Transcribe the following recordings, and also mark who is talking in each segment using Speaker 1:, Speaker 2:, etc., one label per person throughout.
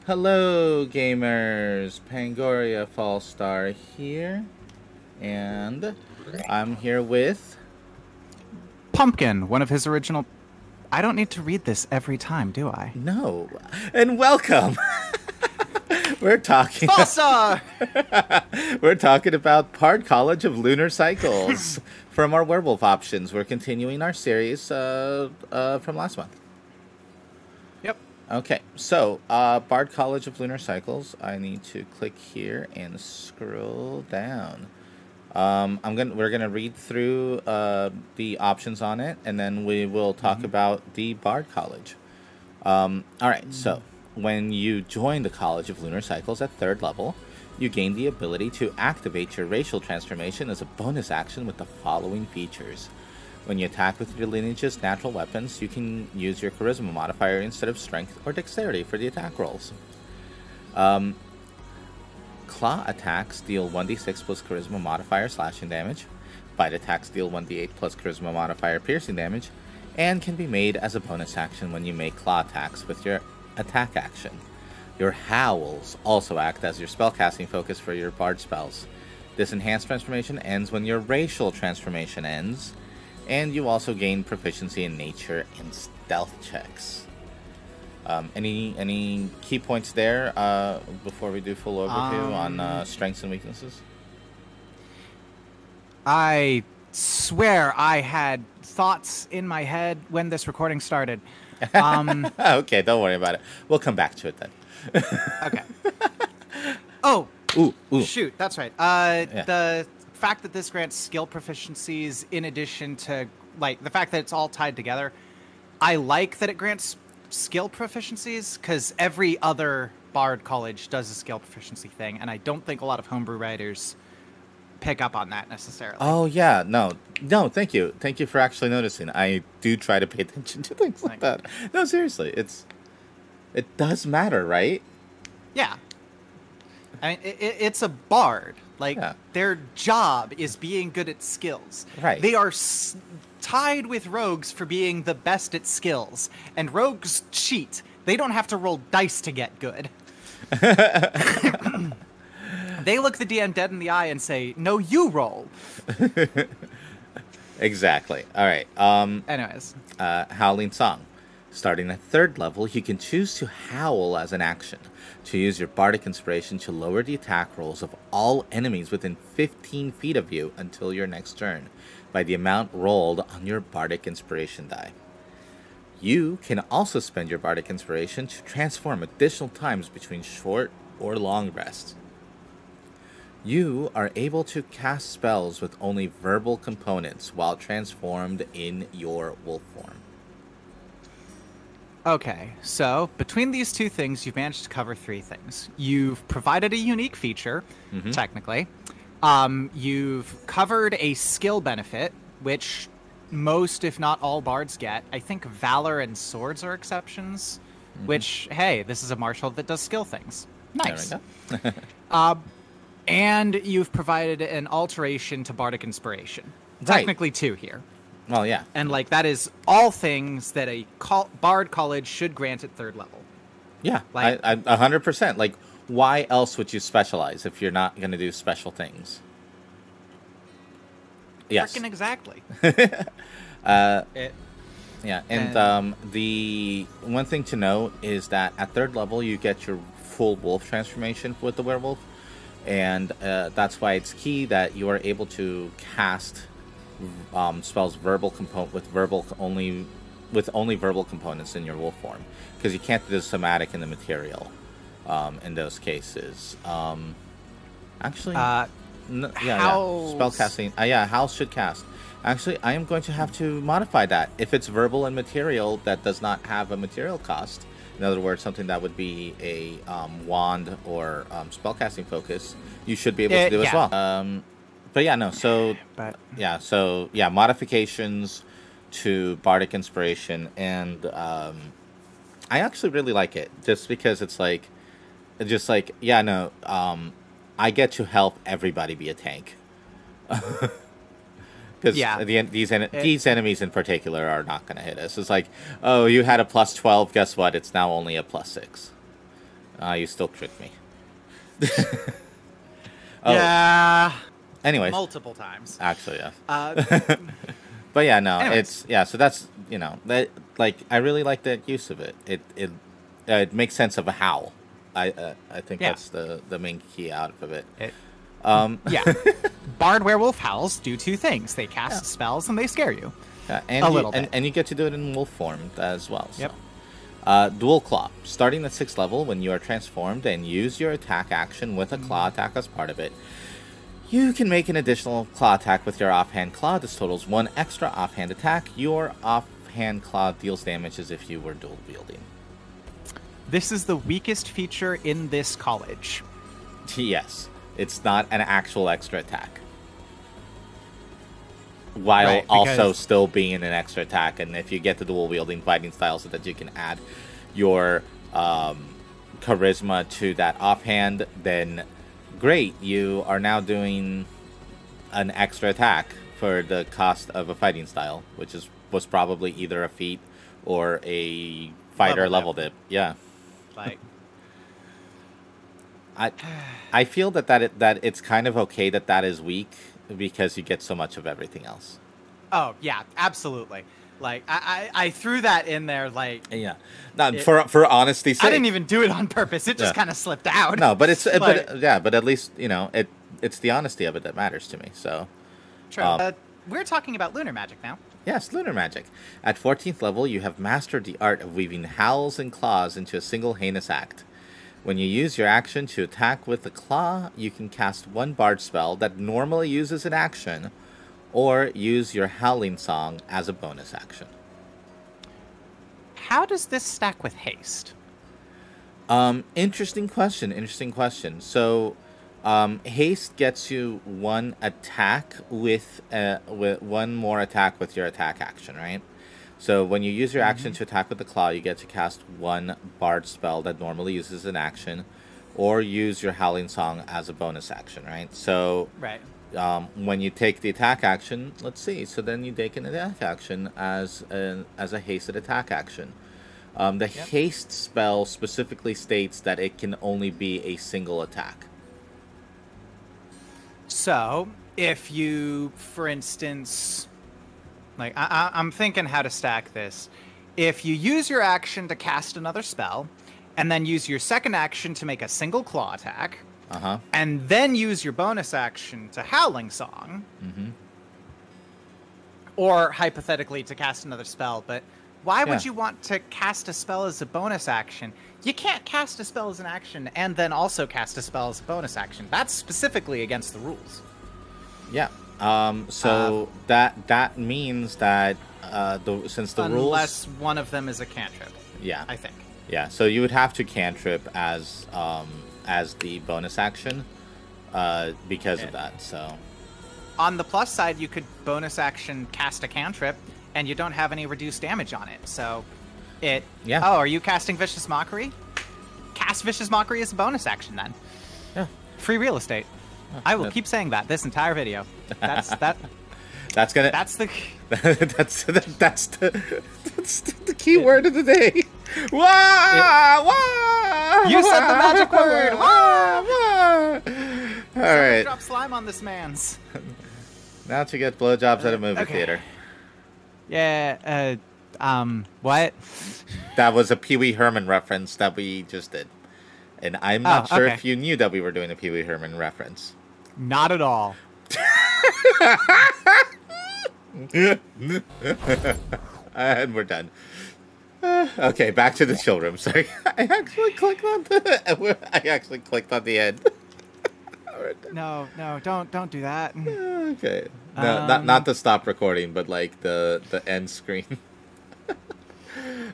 Speaker 1: Hello, gamers! Pangoria Fallstar here, and I'm here with...
Speaker 2: Pumpkin, one of his original... I don't need to read this every time, do I?
Speaker 1: No. And welcome! We're talking...
Speaker 2: Fallstar!
Speaker 1: We're talking about Part College of Lunar Cycles from our Werewolf options. We're continuing our series from last month.
Speaker 2: Yep.
Speaker 1: Okay, so Bard College of Lunar Cycles. I need to click here and scroll down. We're gonna read through the options on it, and then we will talk about the Bard College. All right, so when you join the College of Lunar Cycles at 3rd level, you gain the ability to activate your racial transformation as a bonus action with the following features. When you attack with your lineage's natural weapons, you can use your charisma modifier instead of strength or dexterity for the attack rolls. Claw attacks deal 1d6 plus charisma modifier slashing damage. Bite attacks deal 1d8 plus charisma modifier piercing damage, and can be made as a bonus action when you make claw attacks with your attack action. Your howls also act as your spellcasting focus for your bard spells. This enhanced transformation ends when your racial transformation ends, and you also gain proficiency in nature and stealth checks. Any key points there before we do full overview on strengths and weaknesses?
Speaker 2: I swear I had thoughts in my head when this recording started.
Speaker 1: Okay, don't worry about it. We'll come back to it then.
Speaker 2: Okay. Oh,
Speaker 1: ooh.
Speaker 2: Shoot, that's right.
Speaker 1: Yeah.
Speaker 2: The fact that this grants skill proficiencies in addition to, like, the fact that it's all tied together, I like that it grants skill proficiencies, because every other Bard college does a skill proficiency thing, and I don't think a lot of homebrew writers pick up on that necessarily.
Speaker 1: Oh, yeah. No, thank you. Thank you for actually noticing. I do try to pay attention to things like that. No, seriously, it does matter, right?
Speaker 2: Yeah. I mean, it's a bard. Like, their job is being good at skills.
Speaker 1: Right.
Speaker 2: They are tied with rogues for being the best at skills. And rogues cheat. They don't have to roll dice to get good. They look the DM dead in the eye and say, no, you roll.
Speaker 1: Exactly. All right.
Speaker 2: Anyways.
Speaker 1: Howling Song. Starting at 3rd level, you can choose to howl as an action. To use your bardic inspiration to lower the attack rolls of all enemies within 15 feet of you until your next turn, by the amount rolled on your bardic inspiration die. You can also spend your bardic inspiration to transform additional times between short or long rests. You are able to cast spells with only verbal components while transformed in your wolf form.
Speaker 2: Okay, so between these two things, you've managed to cover 3 things. You've provided a unique feature, technically. You've covered a skill benefit, which most, if not all, bards get. I think Valor and Swords are exceptions, which, hey, this is a martial that does skill things. Nice.
Speaker 1: There we go.
Speaker 2: And you've provided an alteration to bardic inspiration.
Speaker 1: Right.
Speaker 2: Technically 2 here.
Speaker 1: Well, yeah.
Speaker 2: And, like, that is all things that a bard college should grant at 3rd level.
Speaker 1: Yeah,
Speaker 2: like,
Speaker 1: I 100%. Like, why else would you specialize if you're not going to do special things? Yes.
Speaker 2: Frickin' exactly.
Speaker 1: Yeah, and the one thing to note is that at 3rd level, you get your full wolf transformation with the werewolf. And that's why it's key that you are able to cast spells only verbal components in your wolf form, because you can't do the somatic in the material in those cases. Actually, spell casting. House should cast. Actually, I am going to have to modify that. If it's verbal and material that does not have a material cost, in other words, something that would be a wand or spellcasting focus, you should be able to do as well. But yeah, no. So modifications to bardic inspiration, and I actually really like it, just because it's like, I get to help everybody be a tank. Because these enemies in particular are not going to hit us. It's like, oh, you had a +12. Guess what? It's now only a +6. You still tricked me.
Speaker 2: Yeah.
Speaker 1: Anyways.
Speaker 2: Multiple times.
Speaker 1: Actually, yeah. But yeah, no,
Speaker 2: anyways.
Speaker 1: So that's that like I really like that use of it. It makes sense of a howl. I think that's the main key out of it.
Speaker 2: Yeah. Bard werewolf howls do two things: they cast spells and they scare you.
Speaker 1: And
Speaker 2: a little bit.
Speaker 1: And you get to do it in wolf form as well. So.
Speaker 2: Yep.
Speaker 1: Dual Claw. Starting at 6th level, when you are transformed and use your attack action with a claw attack as part of it, you can make an additional claw attack with your offhand claw. This totals 1 extra offhand attack. Your offhand claw deals damage as if you were dual wielding.
Speaker 2: This is the weakest feature in this college.
Speaker 1: Yes. It's not an actual extra attack. While
Speaker 2: because...
Speaker 1: also still being an extra attack. And if you get the dual wielding fighting style so that you can add your charisma to that offhand, then great, you are now doing an extra attack for the cost of a fighting style, which was probably either a feat or a fighter level dip. Yeah.
Speaker 2: Like,
Speaker 1: I feel that it's kind of okay that is weak because you get so much of everything else.
Speaker 2: Oh yeah, absolutely. Like I threw that in there like
Speaker 1: for honesty's sake.
Speaker 2: I didn't even do it on purpose. It just kind of slipped out.
Speaker 1: No, but it's but at least it's the honesty of it that matters to me. So
Speaker 2: true. We're talking about lunar magic now.
Speaker 1: Yes, lunar magic. At 14th level, you have mastered the art of weaving howls and claws into a single heinous act. When you use your action to attack with the claw, you can cast 1 bard spell that normally uses an action, or use your howling song as a bonus action.
Speaker 2: How does this stack with haste?
Speaker 1: Interesting question. So, haste gets you 1 attack with 1 more attack with your attack action, right? So when you use your action to attack with the claw, you get to cast 1 bard spell that normally uses an action, or use your howling song as a bonus action, right? So when you take the attack action, let's see. So then you take an attack action as a hasted attack action. The haste spell specifically states that it can only be a single attack.
Speaker 2: So if you, for instance, like I'm thinking how to stack this. If you use your action to cast another spell, and then use your second action to make a single claw attack, and then use your bonus action to Howling Song, or hypothetically to cast another spell, but why would you want to cast a spell as a bonus action? You can't cast a spell as an action and then also cast a spell as a bonus action. That's specifically against the rules.
Speaker 1: Yeah. So that means that since the rules,
Speaker 2: unless one of them is a cantrip.
Speaker 1: Yeah.
Speaker 2: I think.
Speaker 1: Yeah. So you would have to cantrip as the bonus action because of that. So
Speaker 2: on the plus side, you could bonus action cast a cantrip, and you don't have any reduced damage on it. So it. Yeah. Oh, are you casting Vicious Mockery? Cast Vicious Mockery as a bonus action then.
Speaker 1: Yeah.
Speaker 2: Free real estate. I will keep saying that this entire video. That's the
Speaker 1: key word of the day. Wah! Wah!
Speaker 2: You said the magic word. Wah!
Speaker 1: Wah! All right.
Speaker 2: Drop slime on this man's.
Speaker 1: Now to get blowjobs at a movie theater.
Speaker 2: Yeah. What?
Speaker 1: That was a Pee Wee Herman reference that we just did, and I'm not sure if you knew that we were doing a Pee Wee Herman reference.
Speaker 2: Not at all.
Speaker 1: And we're done. Okay, back to the chill room. Sorry, I actually clicked on the end.
Speaker 2: No, don't do that.
Speaker 1: Okay, no, not the stop recording, but like the end screen.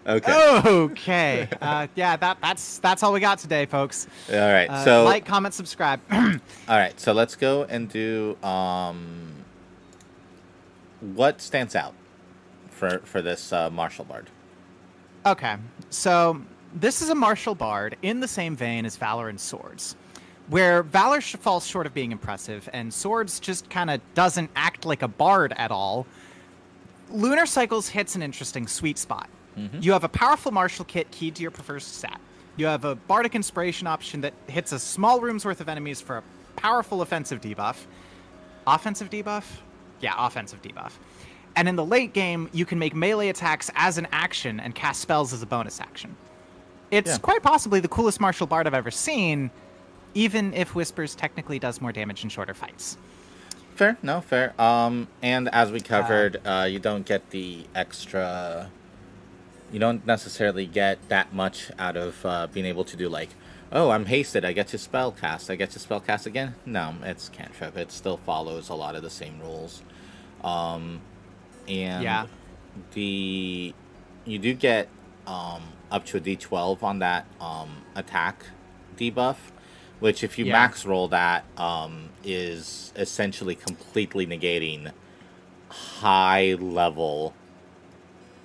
Speaker 2: Okay. Yeah, that's all we got today, folks.
Speaker 1: All right. So
Speaker 2: like, comment, subscribe.
Speaker 1: All right. So let's go and do what stands out for this martial bard.
Speaker 2: Okay. So this is a martial bard in the same vein as Valor and Swords, where Valor falls short of being impressive, and Swords just kind of doesn't act like a bard at all. Lunar Cycles hits an interesting sweet spot. You have a powerful martial kit keyed to your preferred stat. You have a Bardic Inspiration option that hits a small room's worth of enemies for a powerful offensive debuff. Offensive debuff? Yeah, offensive debuff. And in the late game, you can make melee attacks as an action and cast spells as a bonus action. It's quite possibly the coolest martial bard I've ever seen, even if Whispers technically does more damage in shorter fights.
Speaker 1: Fair, no, fair. And as we covered, you don't get the extra... You don't necessarily get that much out of being able to do, like, oh, I'm hasted, I get to spell cast. I get to spell cast again? No, it's cantrip. It still follows a lot of the same rules. And you do get up to a d12 on that attack debuff, which if you max roll that is essentially completely negating high level,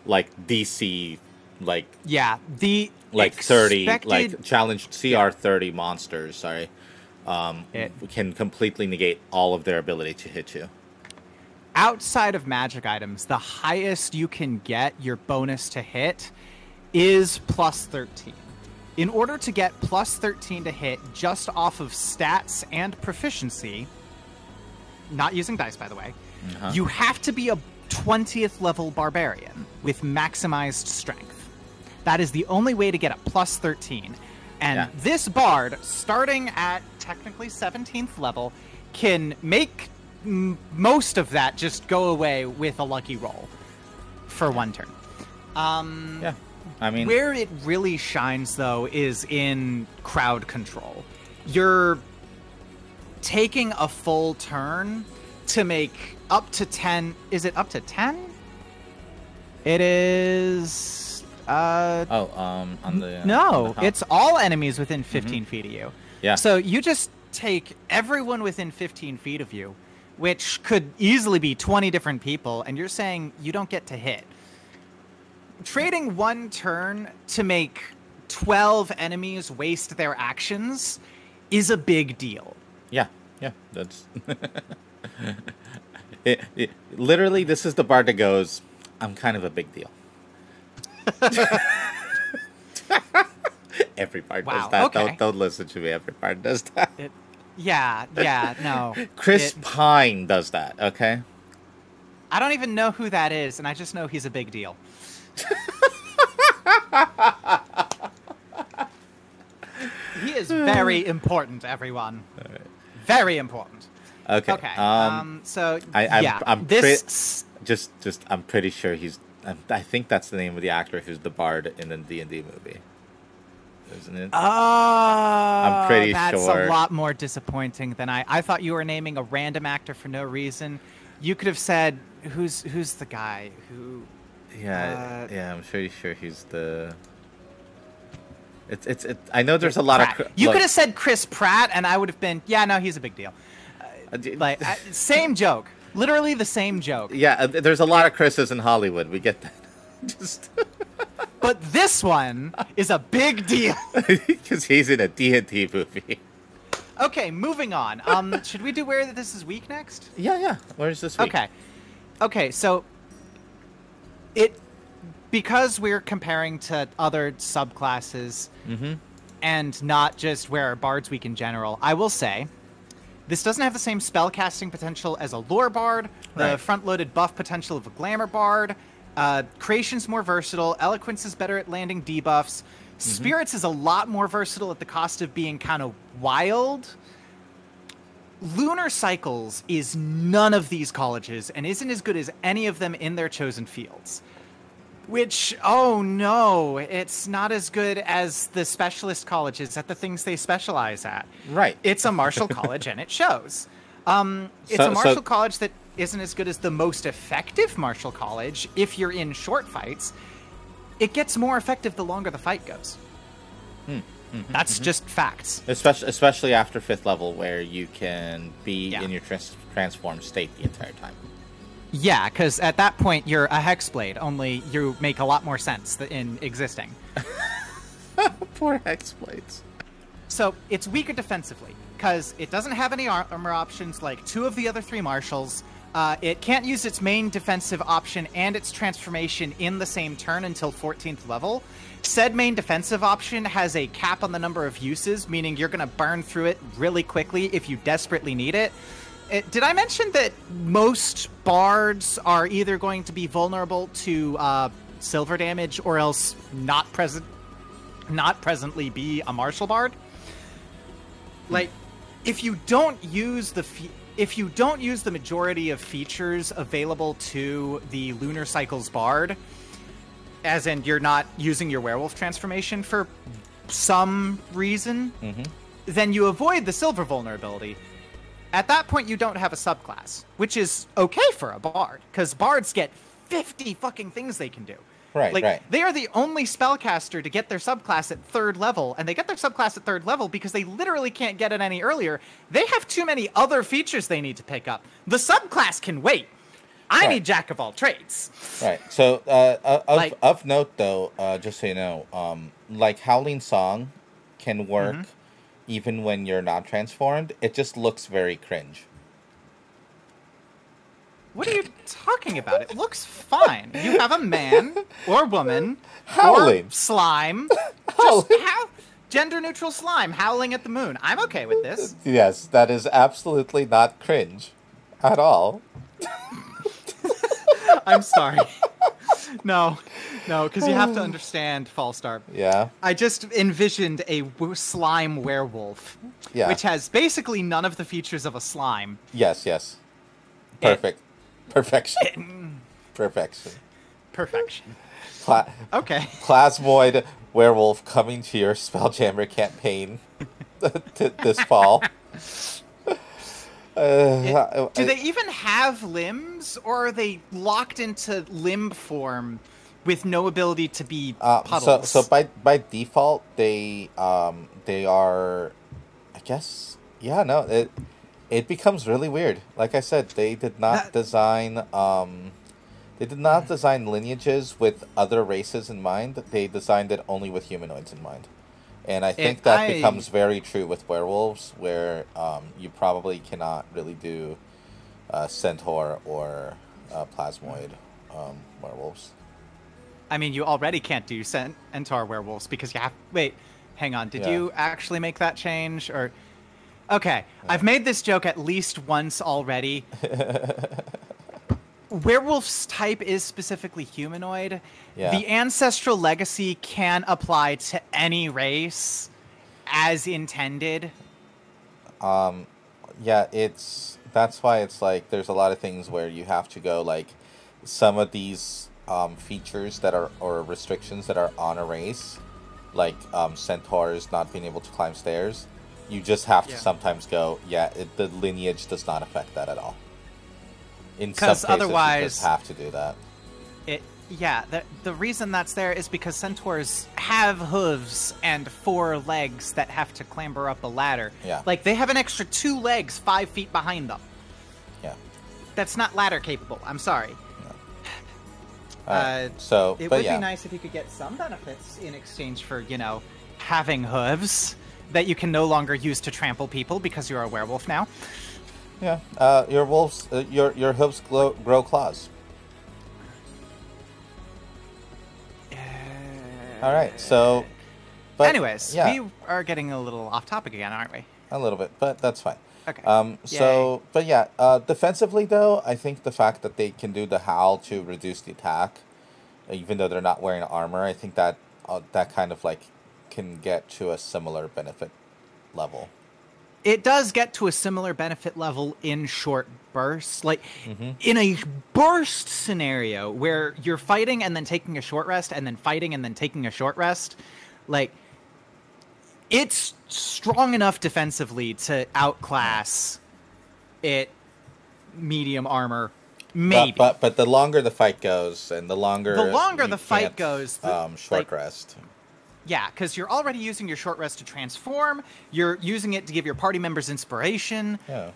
Speaker 1: like DC, like
Speaker 2: the
Speaker 1: like
Speaker 2: expected...
Speaker 1: 30 like challenged CR 30 monsters. Sorry, can completely negate all of their ability to hit you.
Speaker 2: Outside of magic items, the highest you can get your bonus to hit is plus 13. In order to get plus 13 to hit just off of stats and proficiency, not using dice, by the way, you have to be a 20th level barbarian with maximized strength. That is the only way to get a plus 13. And this bard, starting at technically 17th level, can make most of that just go away with a lucky roll for one turn. I mean, where it really shines, though, is in crowd control. You're taking a full turn to make up to 10... Is it up to 10? It is...
Speaker 1: on the...
Speaker 2: no,
Speaker 1: on the
Speaker 2: it's all enemies within 15 feet of you.
Speaker 1: Yeah.
Speaker 2: So you just take everyone within 15 feet of you, which could easily be 20 different people, and you're saying you don't get to hit. Trading one turn to make 12 enemies waste their actions is a big deal.
Speaker 1: Yeah, that's... literally, this is the bard that goes, I'm kind of a big deal. Every bard does that.
Speaker 2: Okay.
Speaker 1: Don't listen to me. Every bard does that.
Speaker 2: No.
Speaker 1: Chris Pine does that, okay?
Speaker 2: I don't even know who that is, and I just know he's a big deal. He is very important, everyone.
Speaker 1: Right.
Speaker 2: Very important.
Speaker 1: Okay.
Speaker 2: So
Speaker 1: I'm
Speaker 2: this
Speaker 1: I'm pretty sure he's. I think that's the name of the actor who's the bard in the D&D movie, isn't it? I'm pretty sure.
Speaker 2: That's a lot more disappointing than I thought you were naming a random actor for no reason. You could have said who's the guy who.
Speaker 1: Yeah, I'm pretty sure he's the. It's I know there's a lot
Speaker 2: Pratt.
Speaker 1: of.
Speaker 2: You could have said Chris Pratt, and I would have been, no, he's a big deal. Same joke, literally the same joke.
Speaker 1: Yeah, there's a lot of Chris's in Hollywood. We get that.
Speaker 2: But this one is a big deal
Speaker 1: because he's in a D&D movie.
Speaker 2: Okay, moving on. Should we do Where This Is Weak next?
Speaker 1: Yeah. Where's this week?
Speaker 2: Okay. So because we're comparing to other subclasses and not just where are bards weak in general, I will say this doesn't have the same spellcasting potential as a lore bard, the front-loaded buff potential of a glamour bard. Creation's more versatile. Eloquence is better at landing debuffs. Spirits is a lot more versatile at the cost of being kind of wild. Lunar Cycles is none of these colleges and isn't as good as any of them in their chosen fields. Which, oh no, it's not as good as the specialist colleges at the things they specialize at.
Speaker 1: Right.
Speaker 2: It's a martial college, and it shows. It's a martial college that isn't as good as the most effective martial college if you're in short fights. It gets more effective the longer the fight goes. That's just facts.
Speaker 1: Especially after 5th level, where you can be in your transformed state the entire time.
Speaker 2: Yeah, because at that point, you're a Hexblade, only you make a lot more sense in existing.
Speaker 1: Poor Hexblades.
Speaker 2: So, it's weaker defensively, because it doesn't have any armor options like 2 of the other 3 martials. It can't use its main defensive option and its transformation in the same turn until 14th level. Said main defensive option has a cap on the number of uses, meaning you're going to burn through it really quickly if you desperately need it. Did I mention that most bards are either going to be vulnerable to silver damage or else not presently be a martial bard? Like, if you don't use the majority of features available to the Lunar Cycles bard, as in you're not using your werewolf transformation for some reason, then you avoid the silver vulnerability. At that point, you don't have a subclass, which is okay for a bard, because bards get 50 fucking things they can do.
Speaker 1: Right.
Speaker 2: They are the only spellcaster to get their subclass at 3rd level, and they get their subclass at 3rd level because they literally can't get it any earlier. They have too many other features they need to pick up. The subclass can wait. I need Jack of all trades.
Speaker 1: Right. So, of note, though, just so you know, like Howling Song can work even when you're not transformed. It just looks very cringe.
Speaker 2: What are you talking about? It looks fine. You have a man or woman
Speaker 1: howling.
Speaker 2: Or slime.
Speaker 1: Howling.
Speaker 2: Just gender-neutral slime howling at the moon. I'm okay with this.
Speaker 1: Yes, that is absolutely not cringe at all.
Speaker 2: I'm sorry. No, because you have to understand, Fallstar.
Speaker 1: Yeah.
Speaker 2: I just envisioned a slime werewolf, which has basically none of the features of a slime.
Speaker 1: Yes. Perfection.
Speaker 2: Okay.
Speaker 1: Plasmoid werewolf coming to your Spelljammer campaign this fall.
Speaker 2: Do they even have limbs, or are they locked into limb form with no ability to be puddles?
Speaker 1: So by default they are, I guess. Yeah, no, it becomes really weird. Like I said, they did not design lineages with other races in mind. They designed it only with humanoids in mind. And I think that becomes very true with werewolves, where you probably cannot really do centaur or plasmoid werewolves.
Speaker 2: I mean, you already can't do centaur werewolves because you have... Wait, hang on. Did you actually make that change? Or... Okay, I've made this joke at least once already. Werewolf's type is specifically humanoid. Yeah. The ancestral legacy can apply to any race as intended.
Speaker 1: Yeah, that's why it's like there's a lot of things where you have to go like some of these features that are, or restrictions that are on a race, like centaurs not being able to climb stairs. You just have to sometimes go, the lineage does not affect that at all. In some cases,
Speaker 2: otherwise,
Speaker 1: you just have to do that.
Speaker 2: The reason that's there is because centaurs have hooves and 4 legs that have to clamber up a ladder.
Speaker 1: Yeah.
Speaker 2: Like, they have an extra 2 legs 5 feet behind them.
Speaker 1: Yeah.
Speaker 2: That's not ladder capable. I'm sorry.
Speaker 1: No.
Speaker 2: It would be nice if you could get some benefits in exchange for, having hooves that you can no longer use to trample people because you're a werewolf now.
Speaker 1: Yeah, your wolves, your hooves grow claws. All right, so. But,
Speaker 2: anyways, we are getting a little off topic again, aren't we?
Speaker 1: A little bit, but that's fine.
Speaker 2: Okay.
Speaker 1: Defensively though, I think the fact that they can do the howl to reduce the attack, even though they're not wearing armor, I think that that kind of like can get to a similar benefit level.
Speaker 2: It does get to a similar benefit level in short bursts. Like, in a burst scenario where you're fighting and then taking a short rest and then fighting and then taking a short rest, like, it's strong enough defensively to outclass it medium armor, maybe.
Speaker 1: But the longer the fight goes and the longer
Speaker 2: the fight goes,
Speaker 1: short rest.
Speaker 2: Yeah, because you're already using your short rest to transform. You're using it to give your party members inspiration.
Speaker 1: Yeah.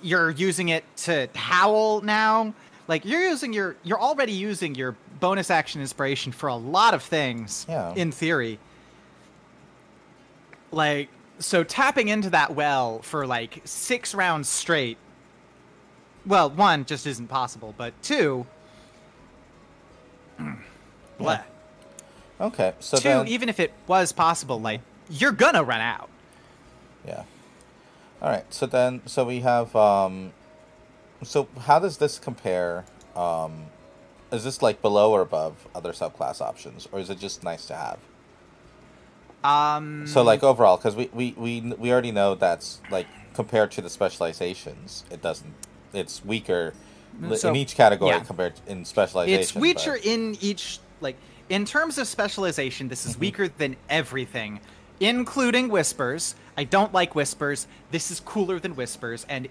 Speaker 2: You're using it to howl now. Like, you're already using your bonus action inspiration for a lot of things, in theory. Like, so tapping into that well for, like, 6 rounds straight Well, one, just isn't possible, but two... bleh.
Speaker 1: Okay, so
Speaker 2: two,
Speaker 1: then...
Speaker 2: even if it was possible, like, you're gonna run out.
Speaker 1: Yeah. All right, so then, so we have, so how does this compare, is this, like, below or above other subclass options, or is it just nice to have? So, like, overall, because we already know that's, like, compared to the specializations, it's weaker in each category compared in specialization.
Speaker 2: It's weaker in each, like, in terms of specialization, this is weaker than everything, including Whispers. I don't like Whispers. This is cooler than Whispers, and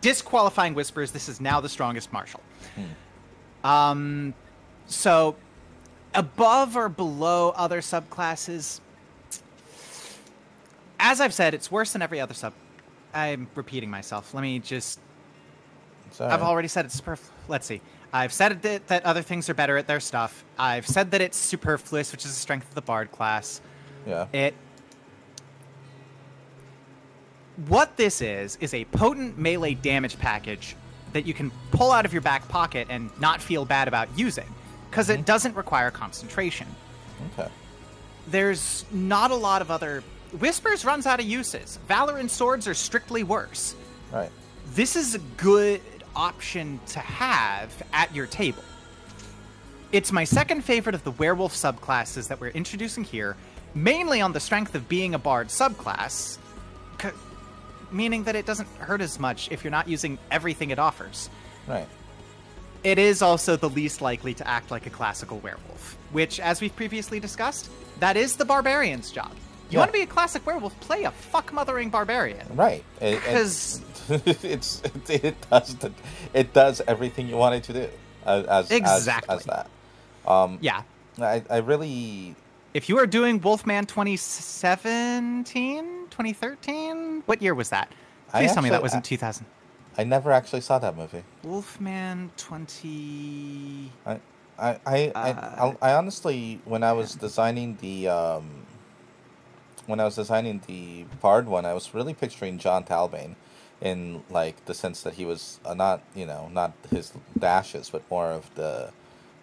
Speaker 2: disqualifying Whispers, this is now the strongest martial. So, above or below other subclasses, as I've said, it's worse than every other sub. I'm repeating myself. Let me just...
Speaker 1: Sorry.
Speaker 2: I've already said it's superfluous. Let's see. I've said that other things are better at their stuff. I've said that it's superfluous, which is the strength of the Bard class.
Speaker 1: Yeah.
Speaker 2: What this is a potent melee damage package that you can pull out of your back pocket and not feel bad about using, because it doesn't require concentration.
Speaker 1: Okay.
Speaker 2: There's not a lot of other... Whispers runs out of uses. Valor and Swords are strictly worse.
Speaker 1: Right.
Speaker 2: This is a good option to have at your table. It's my second favorite of the werewolf subclasses that we're introducing here, mainly on the strength of being a bard subclass, meaning that it doesn't hurt as much if you're not using everything it offers.
Speaker 1: Right.
Speaker 2: It is also the least likely to act like a classical werewolf, which, as we've previously discussed, that is the barbarian's job. You want to be a classic werewolf, play a fuck-mothering barbarian.
Speaker 1: Right.
Speaker 2: Because...
Speaker 1: it does everything you want it to do. As that.
Speaker 2: Yeah.
Speaker 1: I really...
Speaker 2: If you are doing Wolfman 2017? 2013? What year was that? Please tell me that wasn't 2000.
Speaker 1: I never actually saw that movie.
Speaker 2: Wolfman 20...
Speaker 1: I honestly, when I was designing the... when I was designing the Bard one, I was really picturing John Talbane in, like, the sense that he was not his dashes, but more of the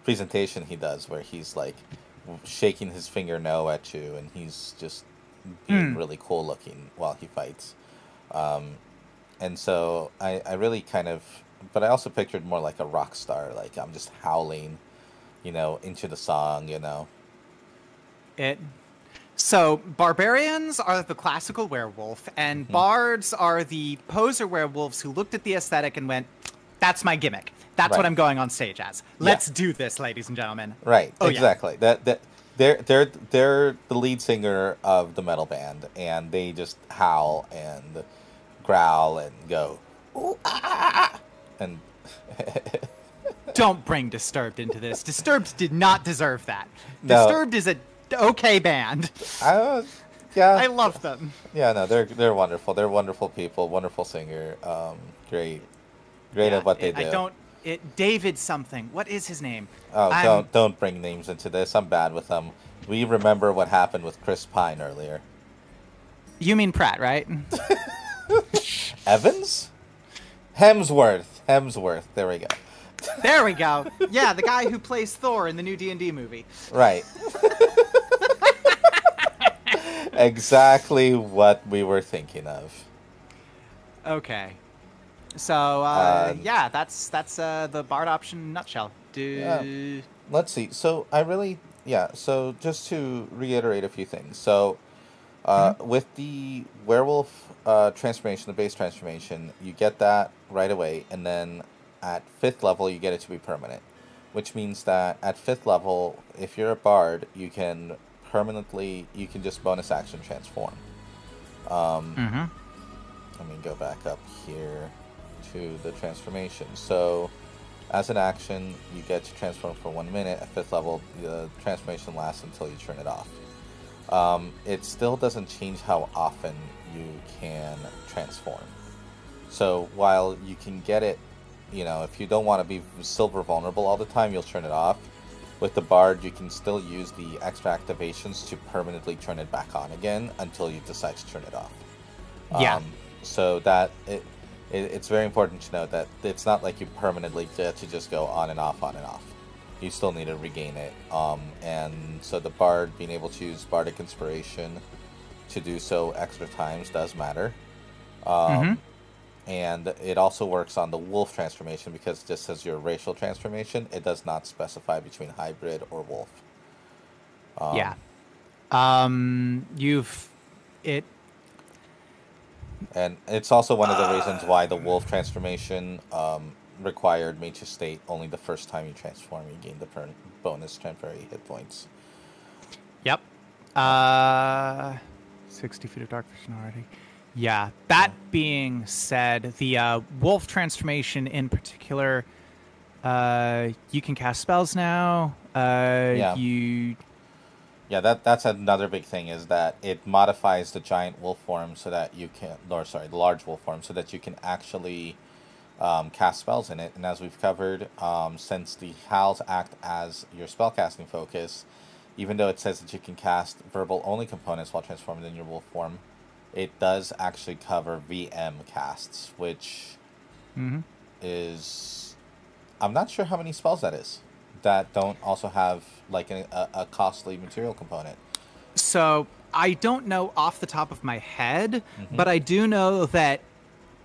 Speaker 1: presentation he does, where he's, like, shaking his finger no at you, and he's just being really cool looking while he fights. And so I really kind of, but I also pictured more like a rock star, like I'm just howling, into the song,
Speaker 2: So, barbarians are the classical werewolf, and bards are the poser werewolves who looked at the aesthetic and went, that's my gimmick. That's what I'm going on stage as. Let's do this, ladies and gentlemen.
Speaker 1: Right, exactly. Yeah. They're the lead singer of the metal band, and they just howl and growl and go, ooh, ah, and...
Speaker 2: Don't bring Disturbed into this. Disturbed did not deserve that.
Speaker 1: No.
Speaker 2: Disturbed is a okay band.
Speaker 1: Yeah,
Speaker 2: I love them.
Speaker 1: Yeah, no, they're wonderful. They're wonderful people, wonderful singer. Great at what they do.
Speaker 2: David something. What is his name?
Speaker 1: Oh, don't bring names into this. I'm bad with them. We remember what happened with Chris Pine earlier.
Speaker 2: You mean Pratt, right?
Speaker 1: Evans? Hemsworth. There we go.
Speaker 2: There we go. Yeah, the guy who plays Thor in the new D&D movie.
Speaker 1: Right. Exactly what we were thinking of.
Speaker 2: Okay. So, that's the Bard option in a nutshell.
Speaker 1: Let's see. So, so just to reiterate a few things. So, with the werewolf transformation, the base transformation, you get that right away, and then at 5th level, you get it to be permanent, which means that at 5th level, if you're a bard, you can just bonus action transform. Let me go back up here to the transformation. So, as an action, you get to transform for 1 minute. At 5th level, the transformation lasts until you turn it off. It still doesn't change how often you can transform. So, while you can get it, if you don't want to be silver vulnerable all the time, you'll turn it off. With the Bard, you can still use the extra activations to permanently turn it back on again until you decide to turn it off.
Speaker 2: Yeah.
Speaker 1: So that it's very important to note that it's not like you permanently get to just go on and off, on and off. You still need to regain it. And so the Bard being able to use Bardic Inspiration to do so extra times does matter. And it also works on the wolf transformation because it just says your racial transformation. It does not specify between hybrid or wolf.
Speaker 2: Yeah.
Speaker 1: And it's also one of the reasons why the wolf transformation required me to state only the first time you transform, you gain the bonus temporary hit points.
Speaker 2: Yep. 60 feet of dark vision already. Yeah. That being said, the wolf transformation in particular, you can cast spells now.
Speaker 1: Yeah, that's another big thing, is that it modifies the giant wolf form so that you can, or sorry, the large wolf form, so that you can actually cast spells in it. And as we've covered, since the howls act as your spellcasting focus, even though it says that you can cast verbal-only components while transformed in your wolf form, it does actually cover VM casts, which is... I'm not sure how many spells that is that don't also have like a costly material component.
Speaker 2: So I don't know off the top of my head, but I do know that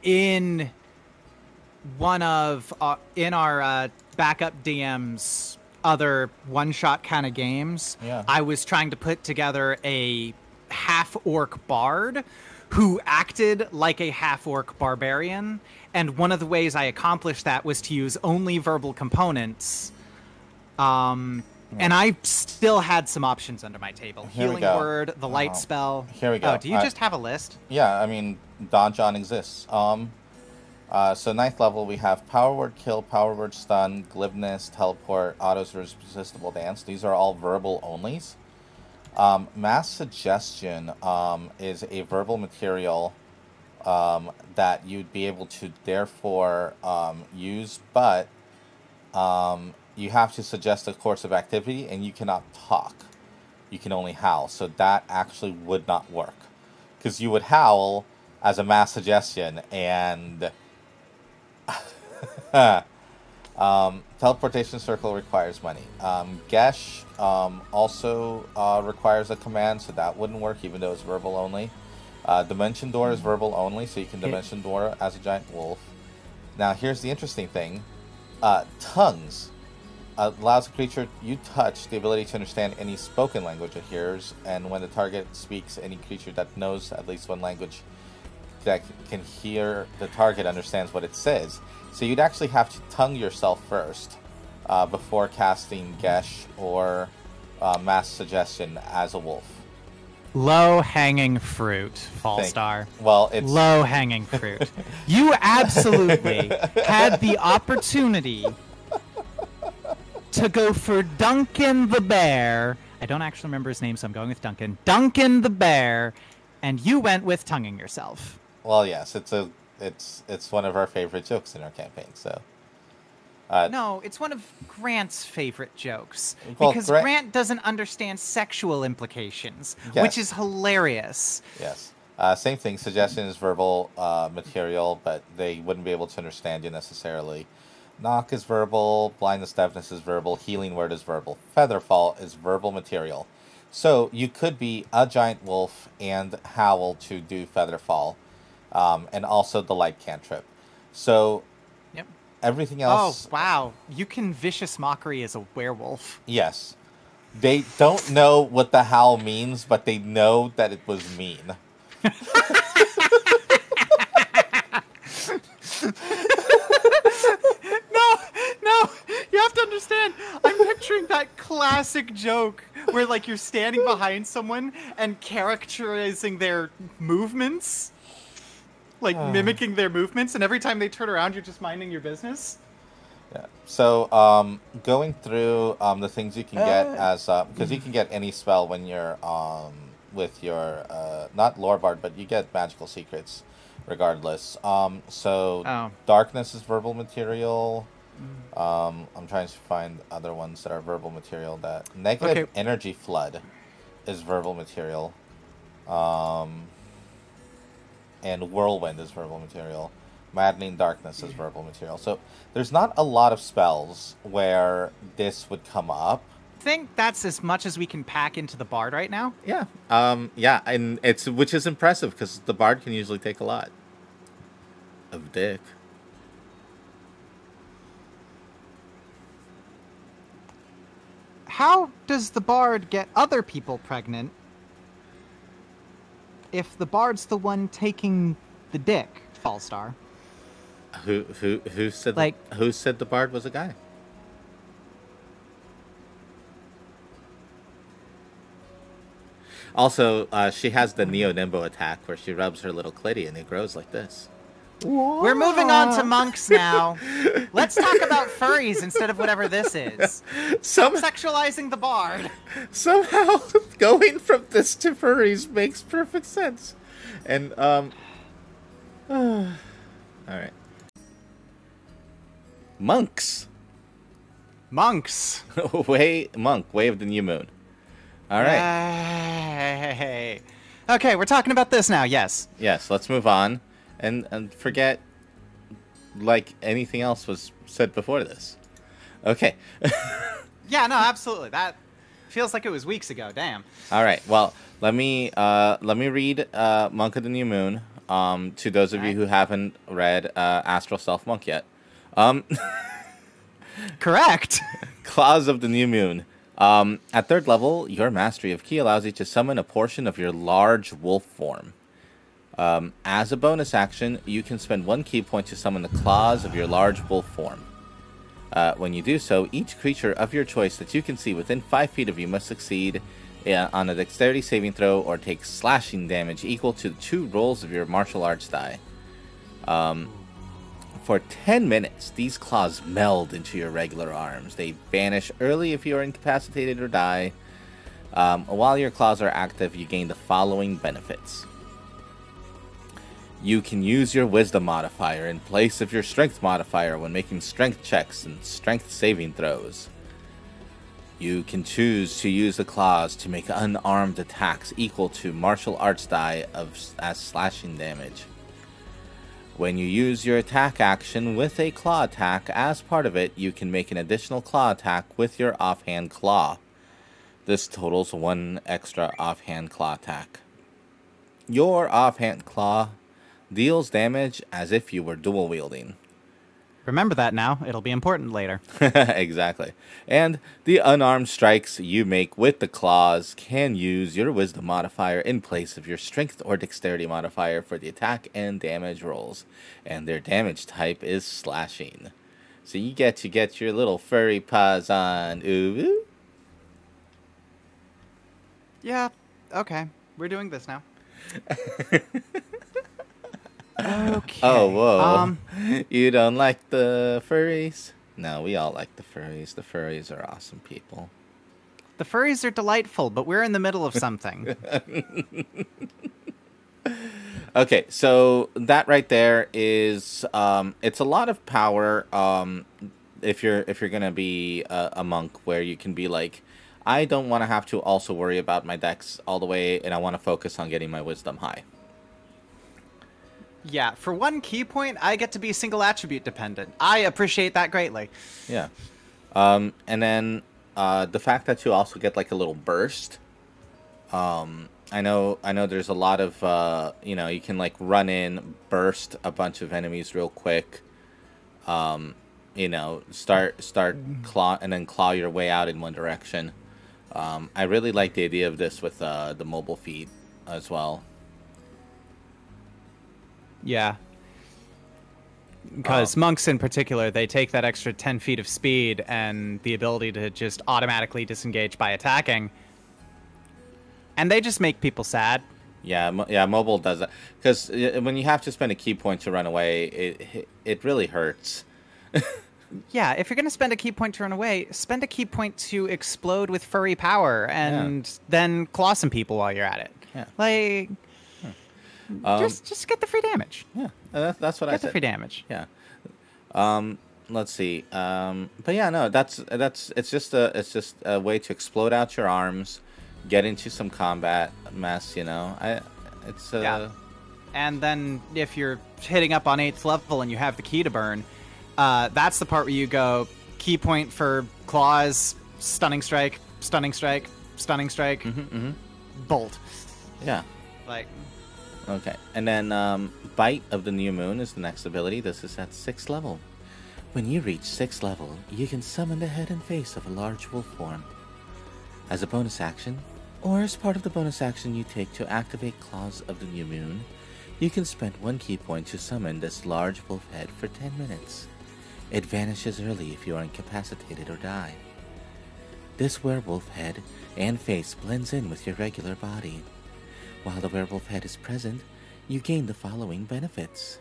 Speaker 2: in one of in our backup DM's other one-shot kind of games, I was trying to put together a half-orc bard who acted like a half-orc barbarian, and one of the ways I accomplished that was to use only verbal components. And I still had some options under my table. Healing Word, the Light Spell.
Speaker 1: Here we go.
Speaker 2: Oh, do you just have a list?
Speaker 1: Yeah, I mean, Donjon exists. So 9th level, we have Power Word Kill, Power Word Stun, Glibness, Teleport, Autos, Resistible Dance. These are all verbal onlys. Mass Suggestion is a verbal material that you'd be able to therefore use, but you have to suggest a course of activity, and you cannot talk. You can only howl, so that actually would not work. Because you would howl as a mass suggestion, and... Teleportation Circle requires money. Gesh also requires a command, so that wouldn't work, even though it's verbal only. Dimension Door is verbal only, so you can Dimension Door as a giant wolf. Now, here's the interesting thing. Tongues allows a creature you touch the ability to understand any spoken language it hears, and when the target speaks, any creature that knows at least one language that can hear the target understands what it says. So you'd actually have to tongue yourself first before casting Gesh or Mass Suggestion as a wolf.
Speaker 2: Low-hanging fruit, Fallstar.
Speaker 1: Well, it's...
Speaker 2: Low-hanging fruit. You absolutely had the opportunity to go for Duncan the Bear. I don't actually remember his name, so I'm going with Duncan. Duncan the Bear, and you went with tonguing yourself.
Speaker 1: Well, yes, it's one of our favorite jokes in our campaign, so...
Speaker 2: no, it's one of Grant's favorite jokes. Because Grant doesn't understand sexual implications, which is hilarious.
Speaker 1: Yes. Same thing. Suggestion is verbal material, but they wouldn't be able to understand you necessarily. Knock is verbal. Blindness, deafness is verbal. Healing Word is verbal. Featherfall is verbal material. So you could be a giant wolf and howl to do Featherfall, and also the light cantrip. So... everything else...
Speaker 2: Oh, wow. You can Vicious Mockery as a werewolf.
Speaker 1: Yes. They don't know what the howl means, but they know that it was mean.
Speaker 2: No, you have to understand. I'm picturing that classic joke where, like, you're standing behind someone and characterizing their movements. Like, mimicking their movements, and every time they turn around, you're just minding your business?
Speaker 1: Yeah. So, going through the things you can get as... because you can get any spell when you're with your... not Lore Bard, but you get magical secrets regardless. Darkness is verbal material. I'm trying to find other ones that are verbal material. That Negative Energy Flood is verbal material. And Whirlwind is verbal material. Maddening Darkness is verbal material. So there's not a lot of spells where this would come up.
Speaker 2: I think that's as much as we can pack into the bard right now.
Speaker 1: Yeah. Yeah, and which is impressive because the bard can usually take a lot of dick.
Speaker 2: How does the bard get other people pregnant if the bard's the one taking the dick, Fallstar?
Speaker 1: Who said who said the bard was a guy? Also, she has the Neo Nimbo attack where she rubs her little clitty and it grows like this.
Speaker 2: Whoa. We're moving on to monks now. Let's talk about furries instead of whatever this is. Stop sexualizing the bard.
Speaker 1: Somehow, going from this to furries makes perfect sense. And, alright. Monks.
Speaker 2: Monks.
Speaker 1: Way of the new moon. All right.
Speaker 2: Hey. Okay, we're talking about this now. Yes.
Speaker 1: Yes. Let's move on, and forget like anything else was said before this. Okay.
Speaker 2: Yeah. No. Absolutely. That feels like it was weeks ago. Damn.
Speaker 1: All right. Well, let me read Monk of the New Moon. To those of you who haven't read Astral Self Monk yet.
Speaker 2: Correct.
Speaker 1: Claws of the New Moon. At 3rd level, your mastery of Ki allows you to summon a portion of your large wolf form. As a bonus action, you can spend 1 Ki point to summon the claws of your large wolf form. When you do so, each creature of your choice that you can see within 5 feet of you must succeed on a dexterity saving throw or take slashing damage equal to 2 rolls of your martial arts die. For 10 minutes, these claws meld into your regular arms. They vanish early if you are incapacitated or die. While your claws are active, you gain the following benefits. You can use your wisdom modifier in place of your strength modifier when making strength checks and strength saving throws. You can choose to use the claws to make unarmed attacks equal to martial arts die as slashing damage. When you use your attack action with a claw attack, as part of it, you can make an additional claw attack with your offhand claw. This totals 1 extra offhand claw attack. Your offhand claw deals damage as if you were dual wielding.
Speaker 2: Remember that now. It'll be important later.
Speaker 1: Exactly. And the unarmed strikes you make with the claws can use your wisdom modifier in place of your strength or dexterity modifier for the attack and damage rolls. And their damage type is slashing. So you get to get your little furry paws on. Ooh.
Speaker 2: Yeah, okay. We're doing this now. Okay.
Speaker 1: Oh, whoa. You don't like the furries? No, we all like the furries. The furries are awesome people.
Speaker 2: The furries are delightful, but we're in the middle of something.
Speaker 1: Okay, so that right there is it's a lot of power if you're gonna be a monk where you can be like, I don't want to have to also worry about my dex all the way, and I want to focus on getting my wisdom high.
Speaker 2: Yeah, for 1 Ki point, I get to be single attribute dependent. I appreciate that greatly.
Speaker 1: Yeah. And then the fact that you also get like a little burst. I know there's a lot of you can like run in, burst a bunch of enemies real quick. Start claw and then claw your way out in one direction. I really like the idea of this with the mobile feat as well.
Speaker 2: Yeah. Because monks in particular, they take that extra 10 feet of speed and the ability to just automatically disengage by attacking. And they just make people sad.
Speaker 1: Yeah, mobile does that. Because when you have to spend a Ki point to run away, it really hurts.
Speaker 2: Yeah, if you're going to spend a Ki point to run away, spend a Ki point to explode with furry power and then claw some people while you're at it.
Speaker 1: Yeah.
Speaker 2: Like... just get the free damage.
Speaker 1: Yeah, that's what I said.
Speaker 2: Get the free damage.
Speaker 1: Yeah. Let's see. But yeah, no, it's just a way to explode out your arms, get into some combat mess.
Speaker 2: And then if you're hitting up on 8th level and you have the key to burn, that's the part where you go key point for claws, stunning strike, stunning strike, stunning strike, bolt.
Speaker 1: Yeah.
Speaker 2: Like.
Speaker 1: Okay. And then Bite of the New Moon is the next ability. This is at 6th level. When you reach 6th level, you can summon the head and face of a large wolf form. As a bonus action, or as part of the bonus action you take to activate Claws of the New Moon, you can spend 1 key point to summon this large wolf head for 10 minutes. It vanishes early if you are incapacitated or die. This werewolf head and face blends in with your regular body. While the werewolf head is present, you gain the following benefits.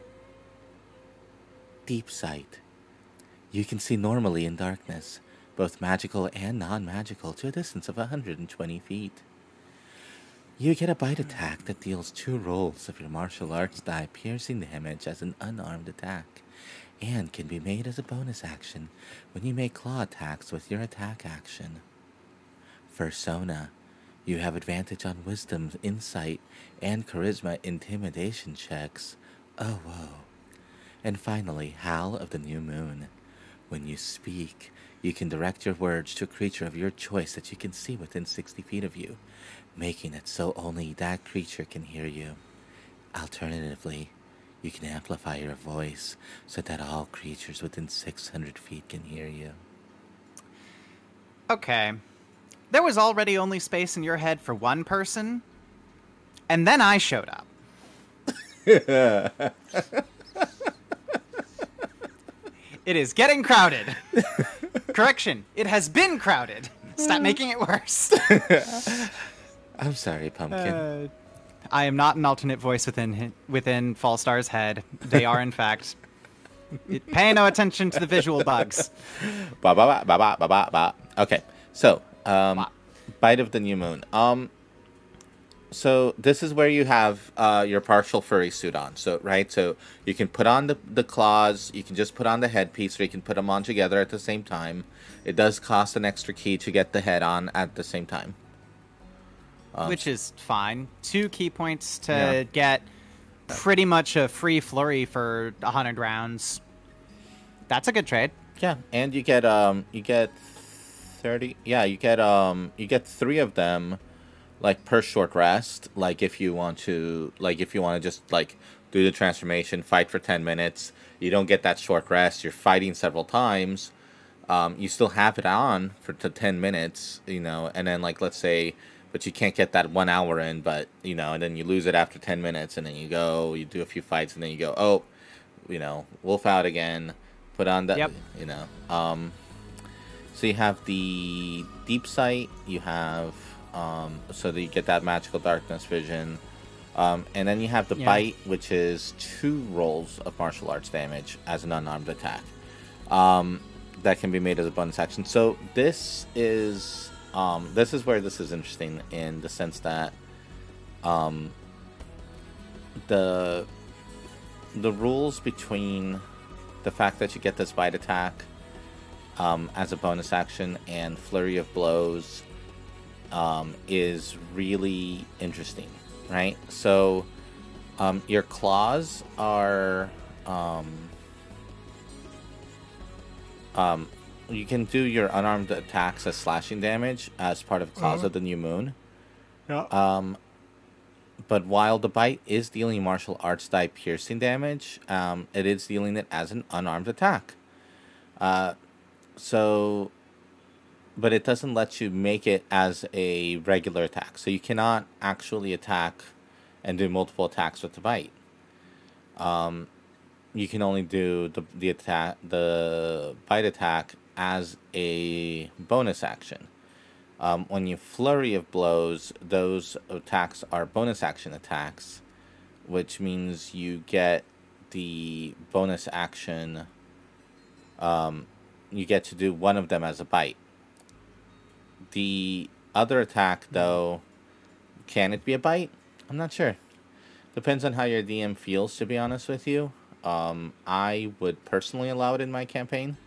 Speaker 1: Deep sight. You can see normally in darkness, both magical and non-magical, to a distance of 120 feet. You get a bite attack that deals 2 rolls of your martial arts die piercing damage as an unarmed attack, and can be made as a bonus action when you make claw attacks with your attack action. Fursona. You have advantage on wisdom, insight, and charisma intimidation checks. Oh, whoa. And finally, Howl of the New Moon. When you speak, you can direct your words to a creature of your choice that you can see within 60 feet of you, making it so only that creature can hear you. Alternatively, you can amplify your voice so that all creatures within 600 feet can hear you.
Speaker 2: Okay. There was already only space in your head for one person, and then I showed up. It is getting crowded. Correction, it has been crowded. Stop making it worse.
Speaker 1: I'm sorry, Pumpkin.
Speaker 2: I am not an alternate voice within Fallstar's head. They are, in fact. Pay no attention to the visual bugs.
Speaker 1: Ba ba ba ba ba ba ba. Okay, so Bite of the New Moon. So this is where you have your partial furry suit on. So so you can put on the claws. You can just put on the headpiece, or you can put them on together at the same time. It does cost an extra key to get the head on at the same time.
Speaker 2: Which is fine. 2 key points to get pretty much a free flurry for 100 rounds. That's a good trade.
Speaker 1: Yeah, and you get 30. Yeah, you get 3 of them, like per short rest. Like if you want to just like do the transformation, fight for 10 minutes. You don't get that short rest. You're fighting several times. You still have it on for 10 minutes, and then like let's say. But you can't get that 1 hour in, and then you lose it after 10 minutes, and then you do a few fights, and then you go, wolf out again, put on the, so you have the deep sight, you have, so that you get that magical darkness vision, and then you have the bite, which is 2 rolls of martial arts damage as an unarmed attack, that can be made as a bonus action. So this is where this is interesting in the sense that the rules between the fact that you get this bite attack as a bonus action and flurry of blows is really interesting, right? So your claws are you can do your unarmed attacks as slashing damage as part of Claws of the New Moon. Yeah. But while the bite is dealing martial arts die piercing damage, it is dealing it as an unarmed attack. But it doesn't let you make it as a regular attack. So you cannot actually attack and do multiple attacks with the bite. You can only do the bite attack as a bonus action. When you flurry of blows, those attacks are bonus action attacks, which means you get the bonus action. You get to do one of them as a bite. The other attack, though, can it be a bite? I'm not sure. Depends on how your DM feels, to be honest with you. I would personally allow it in my campaign.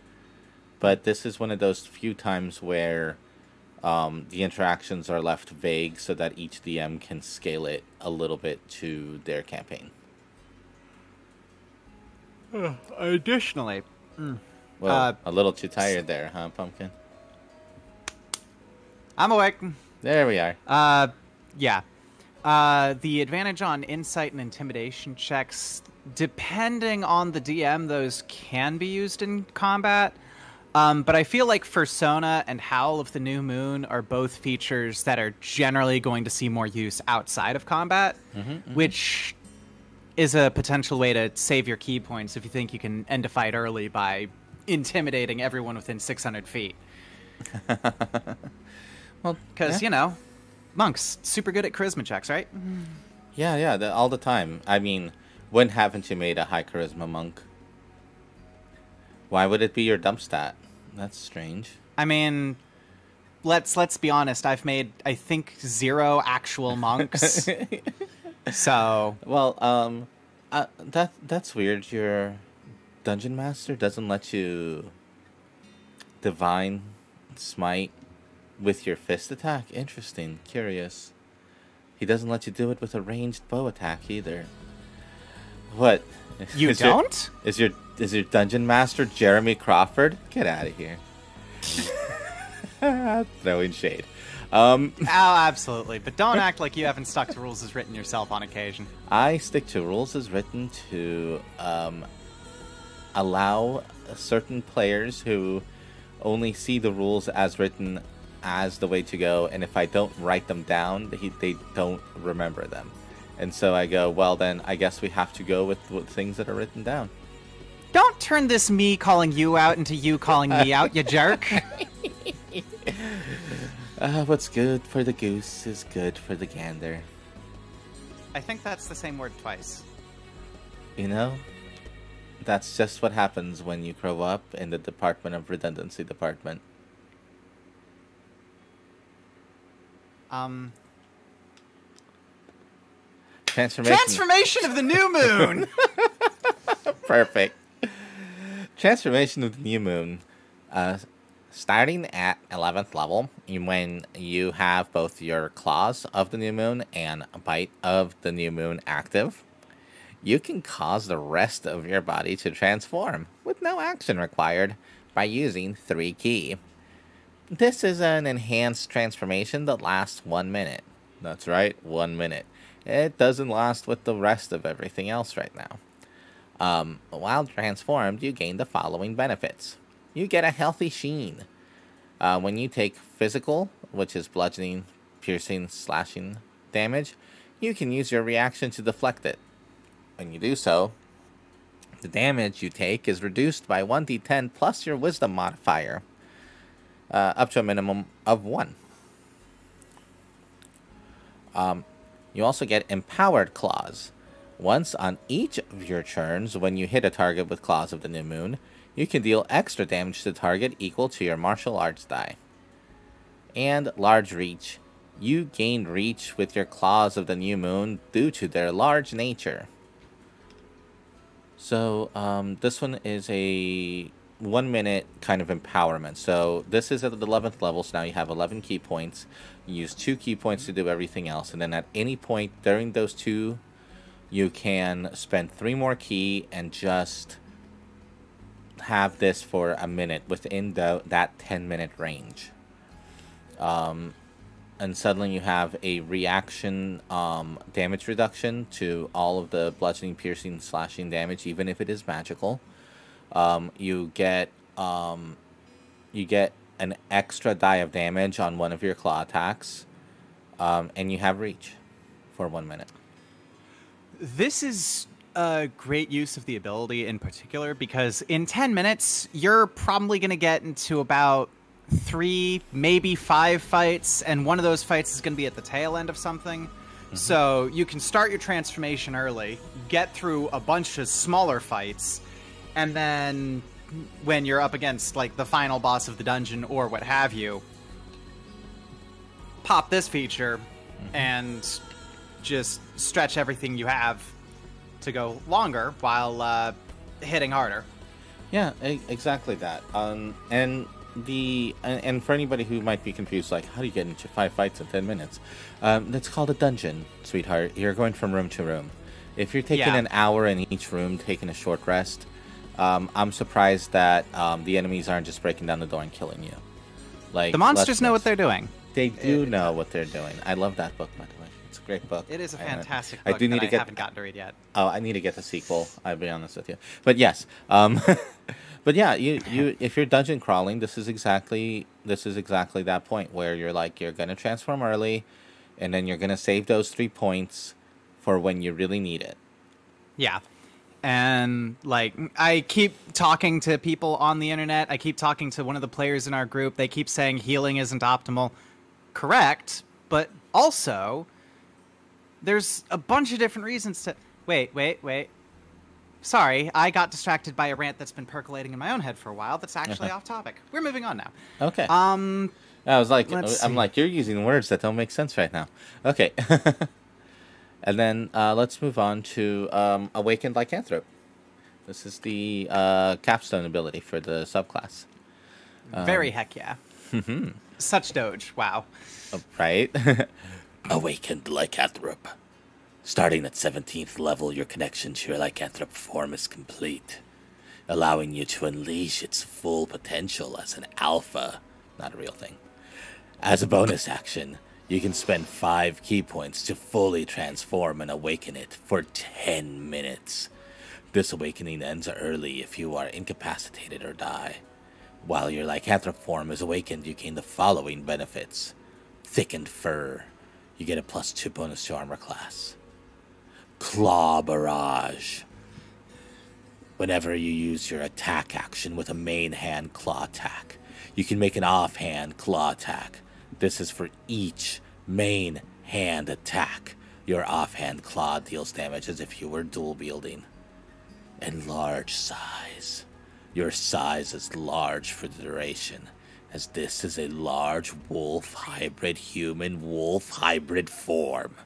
Speaker 1: But this is one of those few times where the interactions are left vague so that each DM can scale it a little bit to their campaign.
Speaker 2: Additionally,
Speaker 1: Well, a little too tired there, huh, Pumpkin?
Speaker 2: I'm awake.
Speaker 1: There we are.
Speaker 2: Yeah. The advantage on insight and intimidation checks, depending on the DM, those can be used in combat. But I feel like Fursona and Howl of the New Moon are both features that are generally going to see more use outside of combat, which is a potential way to save your key points if you think you can end a fight early by intimidating everyone within 600 feet.
Speaker 1: Well,
Speaker 2: because, you know, monks, super good at charisma checks, right?
Speaker 1: Yeah, all the time. I mean, when haven't you made a high charisma monk? Why would it be your dump stat? That's strange.
Speaker 2: I mean, let's be honest. I've made, I think, 0 actual monks. So,
Speaker 1: well, that's weird. Your dungeon master doesn't let you divine smite with your fist attack. Interesting. Curious. He doesn't let you do it with a ranged bow attack either. What?
Speaker 2: You don't?
Speaker 1: Is your dungeon master Jeremy Crawford? Get out of here. Throwing shade.
Speaker 2: Oh, absolutely. But don't act like you haven't stuck to rules as written yourself on occasion.
Speaker 1: I stick to rules as written to allow certain players who only see the rules as written as the way to go, and if I don't write them down, they don't remember them. And so I go, well, then I guess we have to go with things that are written down.
Speaker 2: Don't turn this me calling you out into you calling me out, you jerk.
Speaker 1: What's good for the goose is good for the gander.
Speaker 2: I think that's the same word twice.
Speaker 1: You know, that's just what happens when you grow up in the Department of Redundancy department.
Speaker 2: Transformation of the New Moon!
Speaker 1: Perfect. Transformation of the New Moon. Starting at 11th level, when you have both your Claws of the New Moon and Bite of the New Moon active, you can cause the rest of your body to transform with no action required by using 3 ki. This is an enhanced transformation that lasts 1 minute. That's right, 1 minute. It doesn't last with the rest of everything else right now. While transformed, you gain the following benefits. You get a healthy sheen. When you take physical, which is bludgeoning, piercing, slashing damage, you can use your reaction to deflect it. When you do so, the damage you take is reduced by 1d10 plus your wisdom modifier, up to a minimum of 1. You also get Empowered Claws. Once on each of your turns, when you hit a target with Claws of the New Moon, you can deal extra damage to the target equal to your martial arts die. And Large Reach. You gain reach with your Claws of the New Moon due to their large nature. So, this one is a 1 minute kind of empowerment. So, this is at the 11th level, so now you have 11 key points. You use 2 key points to do everything else, and then at any point during those 2, you can spend 3 more ki and just have this for a minute within that 10-minute range. And suddenly you have a reaction damage reduction to all of the bludgeoning, piercing, slashing damage, even if it is magical. You get an extra die of damage on one of your claw attacks, and you have reach for 1 minute.
Speaker 2: This is a great use of the ability in particular because in 10 minutes, you're probably going to get into about 3, maybe 5 fights, and one of those fights is going to be at the tail end of something. Mm-hmm. So you can start your transformation early, get through a bunch of smaller fights, and then when you're up against like the final boss of the dungeon or what have you, pop this feature and just stretch everything you have to go longer while hitting harder.
Speaker 1: Yeah, exactly that. And for anybody who might be confused, like, how do you get into 5 fights in 10 minutes? That's called a dungeon, sweetheart. You're going from room to room. If you're taking an hour in each room, taking a short rest, I'm surprised that the enemies aren't just breaking down the door and killing you. Like,
Speaker 2: the monsters know what they're doing.
Speaker 1: They do know what they're doing. I love that book, by the way. It's a great book.
Speaker 2: It is a fantastic book. I haven't gotten to read yet.
Speaker 1: Oh, I need to get the sequel. I'll be honest with you. But yes, but yeah, you if you're dungeon crawling, this is exactly that point where you're gonna transform early, and then you're gonna save those 3 points for when you really need it.
Speaker 2: Yeah. And, like, I keep talking to people on the internet. I keep talking to one of the players in our group. They keep saying healing isn't optimal. Correct. But also, there's a bunch of different reasons to... Wait. Sorry, I got distracted by a rant that's been percolating in my own head for a while. That's actually off topic. We're moving on now.
Speaker 1: Okay. I was like, you're using words that don't make sense right now. Okay. And then let's move on to Awakened Lycanthrope. This is the capstone ability for the subclass.
Speaker 2: Very heck yeah. Such doge. Wow.
Speaker 1: Right? Awakened Lycanthrope. Starting at 17th level, your connection to your lycanthrope form is complete, allowing you to unleash its full potential as an alpha, not a real thing. As a bonus action, you can spend 5 key points to fully transform and awaken it for 10 minutes. This awakening ends early if you are incapacitated or die. While your lycanthrope form is awakened, you gain the following benefits. Thickened fur. You get a +2 bonus to armor class. Claw Barrage. Whenever you use your attack action with a main hand claw attack, you can make an offhand claw attack. This is for each main hand attack. Your offhand claw deals damage as if you were dual wielding. And large size. Your size is large for the duration, as this is a large wolf hybrid human wolf hybrid form.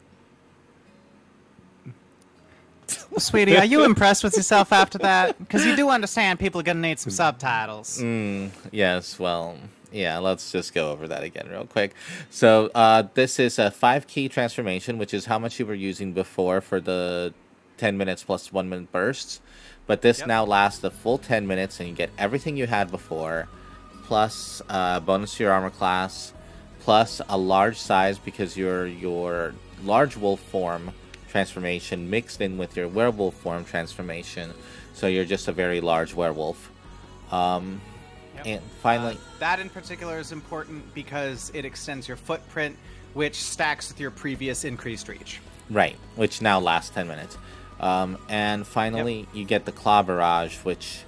Speaker 2: Sweetie, are you impressed with yourself after that? Because you do understand people are going to need some subtitles.
Speaker 1: Yes, well, yeah, let's just go over that again real quick. So this is a 5 key transformation, which is how much you were using before for the 10 minutes plus 1 minute bursts. But this now lasts the full 10 minutes, and you get everything you had before, plus bonus to your armor class, plus a large size because your large wolf form transformation mixed in with your werewolf form transformation, so you're just a very large werewolf. And finally,
Speaker 2: that in particular is important because it extends your footprint, which stacks with your previous increased reach.
Speaker 1: Right, which now lasts 10 minutes. And finally, you get the Claw Barrage, which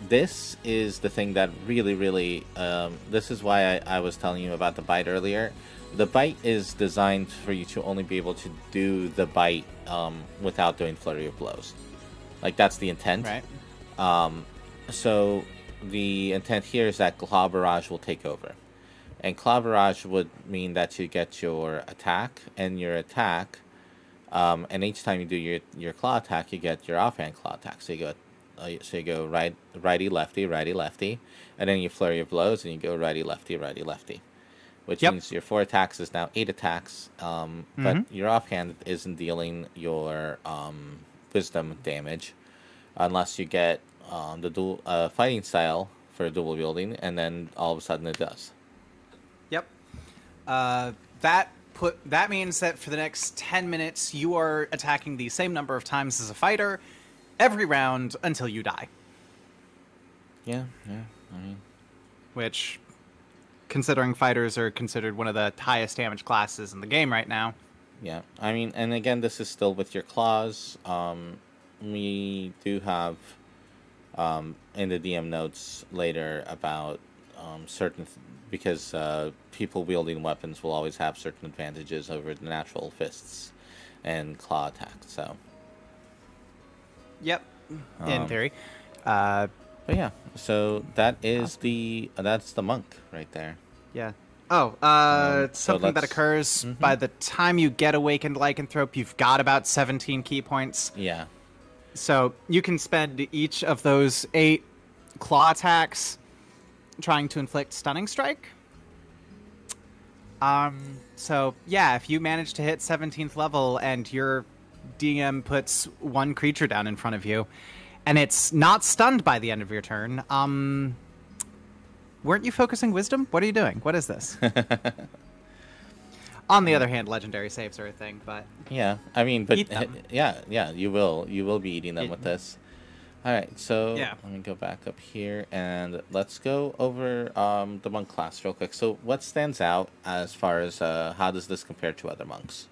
Speaker 1: this is the thing that really this is why I was telling you about the bite earlier. The bite is designed for you to only be able to do the bite without doing Flurry of Blows. Like, that's the intent.
Speaker 2: Right.
Speaker 1: So the intent here is that Claw Barrage will take over. And Claw Barrage would mean that you get your attack, and your attack, and each time you do your claw attack, you get your offhand claw attack. So you go righty, lefty, and then you Flurry of Blows, and you go righty, lefty. Which means your 4 attacks is now 8 attacks, but your offhand isn't dealing your wisdom damage unless you get the dual fighting style for dual wielding, and then all of a sudden it does.
Speaker 2: Yep. That means that for the next 10 minutes you are attacking the same number of times as a fighter every round until you die.
Speaker 1: Yeah. I mean,
Speaker 2: which, considering fighters are considered one of the highest damage classes in the game right now.
Speaker 1: Yeah, I mean, and again, this is still with your claws. We do have in the DM notes later about because people wielding weapons will always have certain advantages over the natural fists and claw attacks. So.
Speaker 2: Yep, in theory.
Speaker 1: But yeah, so that is that's the monk right there.
Speaker 2: Yeah. Oh, something that occurs by the time you get Awakened Lycanthrope, you've got about 17 key points.
Speaker 1: Yeah.
Speaker 2: So you can spend each of those 8 claw attacks trying to inflict Stunning Strike. So yeah, if you manage to hit 17th level and your DM puts 1 creature down in front of you, and it's not stunned by the end of your turn, weren't you focusing wisdom? What are you doing? What is this? On the other hand, legendary saves are a thing, but
Speaker 1: yeah, I mean, but
Speaker 2: yeah,
Speaker 1: you will be eating them with this. All right, so
Speaker 2: yeah.
Speaker 1: let me go back up here and let's go over the monk class real quick. So what stands out as far as how does this compare to other monks?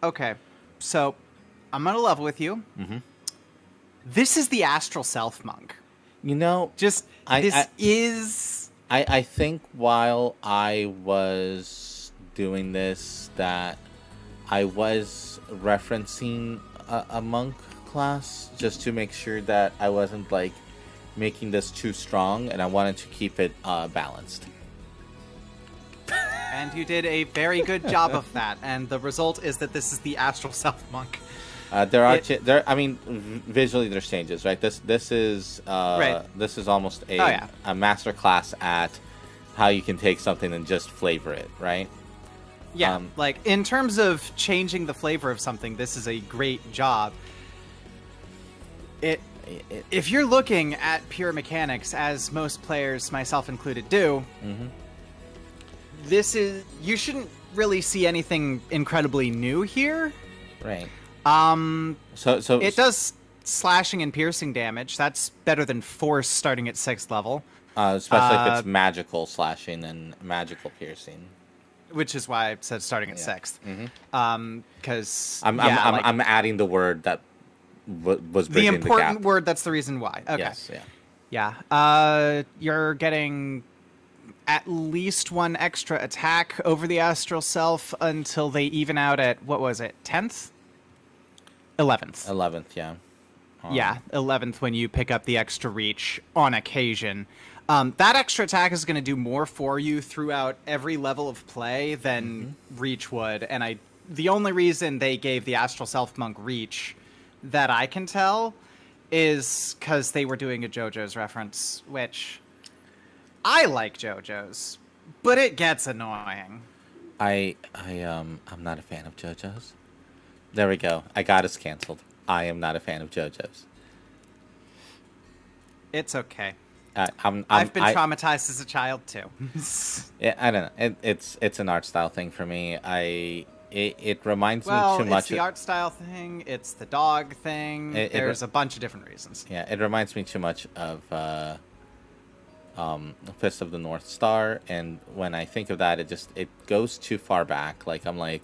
Speaker 2: Okay, so I'm gonna level with you.
Speaker 1: Mm-hmm.
Speaker 2: This is the astral self monk.
Speaker 1: You know, I think while I was doing this, that I was referencing a monk class just to make sure that I wasn't like making this too strong, and I wanted to keep it balanced.
Speaker 2: And you did a very good job of that, and the result is that this is the astral self monk.
Speaker 1: I mean, visually there's changes, right? This is
Speaker 2: right.
Speaker 1: This is almost a master class at how you can take something and just flavor it, right?
Speaker 2: Yeah, like in terms of changing the flavor of something, this is a great job. If you're looking at pure mechanics, as most players, myself included, do, you shouldn't really see anything incredibly new here.
Speaker 1: Right.
Speaker 2: So it does slashing and piercing damage. That's better than force starting at 6th level.
Speaker 1: Especially if it's magical slashing and magical piercing.
Speaker 2: Which is why I said starting at 6th. Because
Speaker 1: I'm adding the word that was
Speaker 2: the
Speaker 1: bridging
Speaker 2: important
Speaker 1: the gap.
Speaker 2: word. That's the reason why. Okay.
Speaker 1: Yes.
Speaker 2: Yeah. You're getting at least one extra attack over the astral self until they even out at, what was it, 10th? 11th.
Speaker 1: 11th, yeah.
Speaker 2: Yeah, 11th when you pick up the extra reach on occasion. That extra attack is going to do more for you throughout every level of play than reach would. And the only reason they gave the astral self monk reach that I can tell is because they were doing a JoJo's reference, which I like JoJo's, but it gets annoying.
Speaker 1: I'm not a fan of JoJo's. There we go. I got us canceled. I am not a fan of JoJo's.
Speaker 2: It's okay.
Speaker 1: I've
Speaker 2: been traumatized as a child too.
Speaker 1: Yeah, I don't know. It's an art style thing for me. It reminds me too much.
Speaker 2: It's the art style thing. It's the dog thing. There's a bunch of different reasons.
Speaker 1: Yeah, it reminds me too much of Fist of the North Star, and when I think of that, it goes too far back. Like I'm like,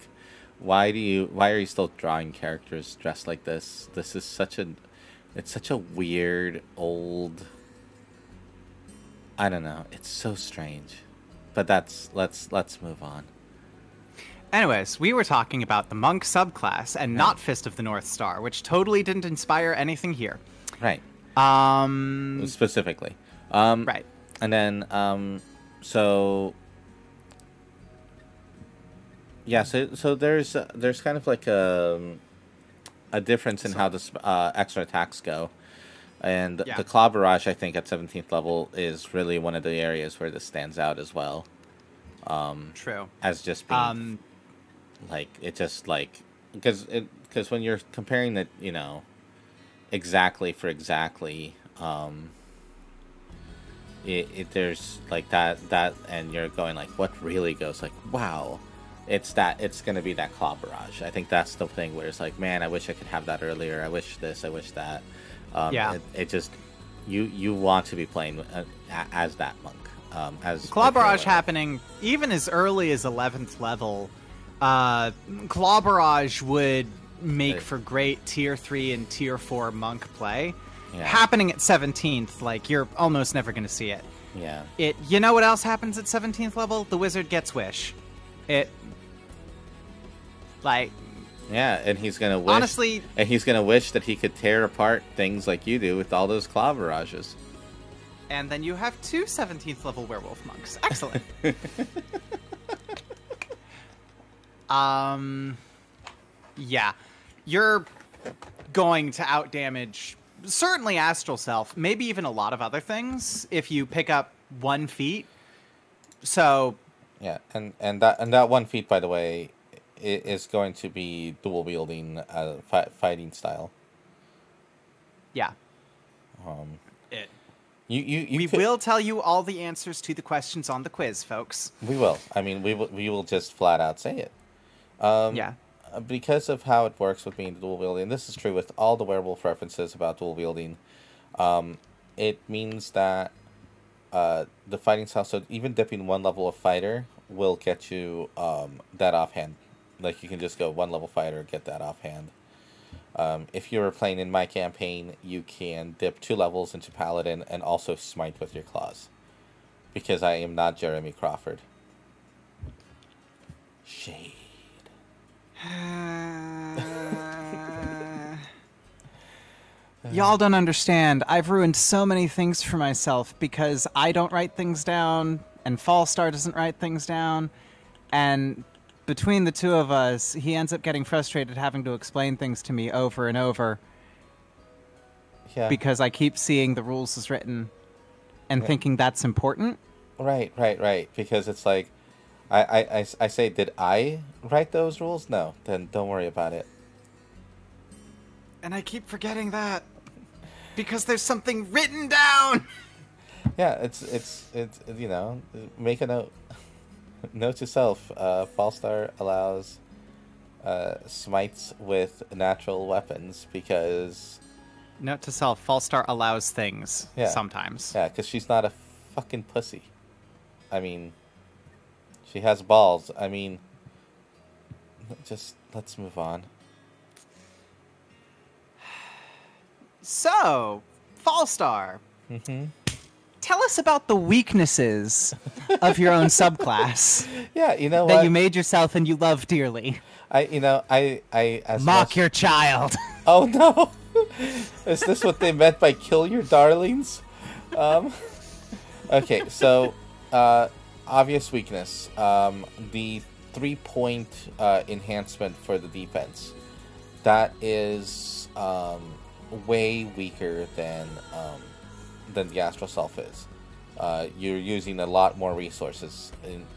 Speaker 1: why are you still drawing characters dressed like this? This is such a weird old. I don't know. It's so strange, but let's move on.
Speaker 2: Anyways, we were talking about the monk subclass and not Fist of the North Star, which totally didn't inspire anything here.
Speaker 1: Right. Specifically.
Speaker 2: Right.
Speaker 1: And then so there's kind of like a difference in how the extra attacks go. And the Claw Barrage, I think, at 17th level is really one of the areas where this stands out as well.
Speaker 2: True.
Speaker 1: As just being, because when you're comparing it, exactly for exactly, there's like that, and you're going like, what really goes like, wow, it's going to be that Claw Barrage. I think that's the thing where it's like, man, I wish I could have that earlier. I wish this, I wish that. It just you want to be playing as that monk. As
Speaker 2: Claw Barrage happening even as early as 11th level. Claw Barrage would make for great tier 3 and tier 4 monk play. Yeah. Happening at 17th, like you're almost never going to see it.
Speaker 1: Yeah.
Speaker 2: You know what else happens at 17th level? The wizard gets wish.
Speaker 1: Yeah, and he's gonna wish.
Speaker 2: Honestly,
Speaker 1: and he's gonna wish that he could tear apart things like you do with all those claw barrages.
Speaker 2: And then you have 2 17th level werewolf monks. Excellent. Yeah, you're going to outdamage certainly Astral Self, maybe even a lot of other things if you pick up 1 feat. So
Speaker 1: yeah, and that 1 feat, by the way, is going to be dual wielding fighting style.
Speaker 2: Yeah.
Speaker 1: Um,
Speaker 2: It.
Speaker 1: we
Speaker 2: will tell you all the answers to the questions on the quiz, folks.
Speaker 1: We will. I mean, we will just flat out say it.
Speaker 2: Yeah.
Speaker 1: Because of how it works with being dual wielding, and this is true with all the werewolf references about dual wielding, it means that the fighting style, so even dipping one level of fighter will get you that offhand. Like, you can just go one level fighter, get that offhand. If you were playing in my campaign, you can dip 2 levels into paladin and also smite with your claws. Because I am not Jeremy Crawford. Shade.
Speaker 2: Y'all don't understand. I've ruined so many things for myself because I don't write things down, and Fallstar doesn't write things down, and between the two of us, he ends up getting frustrated having to explain things to me over and over.
Speaker 1: Yeah.
Speaker 2: Because I keep seeing the rules as written and thinking that's important.
Speaker 1: Right. Because it's like, I say, did I write those rules? No. Then don't worry about it.
Speaker 2: And I keep forgetting that. Because there's something written down!
Speaker 1: Yeah, it's you know, make a note. Note to self, Fallstar allows smites with natural weapons because...
Speaker 2: Note to self, Fallstar allows things sometimes.
Speaker 1: Yeah, because she's not a fucking pussy. I mean, she has balls. I mean, just let's move on.
Speaker 2: So, Fallstar.
Speaker 1: Mm-hmm.
Speaker 2: Tell us about the weaknesses of your own subclass.
Speaker 1: Yeah, you know
Speaker 2: that
Speaker 1: what?
Speaker 2: you made yourself and you love dearly.
Speaker 1: I
Speaker 2: mock your child.
Speaker 1: Oh no! Is this what they meant by kill your darlings? Okay, so obvious weakness. The 3-point enhancement for the defense. That is way weaker than the astral self is. You're using a lot more resources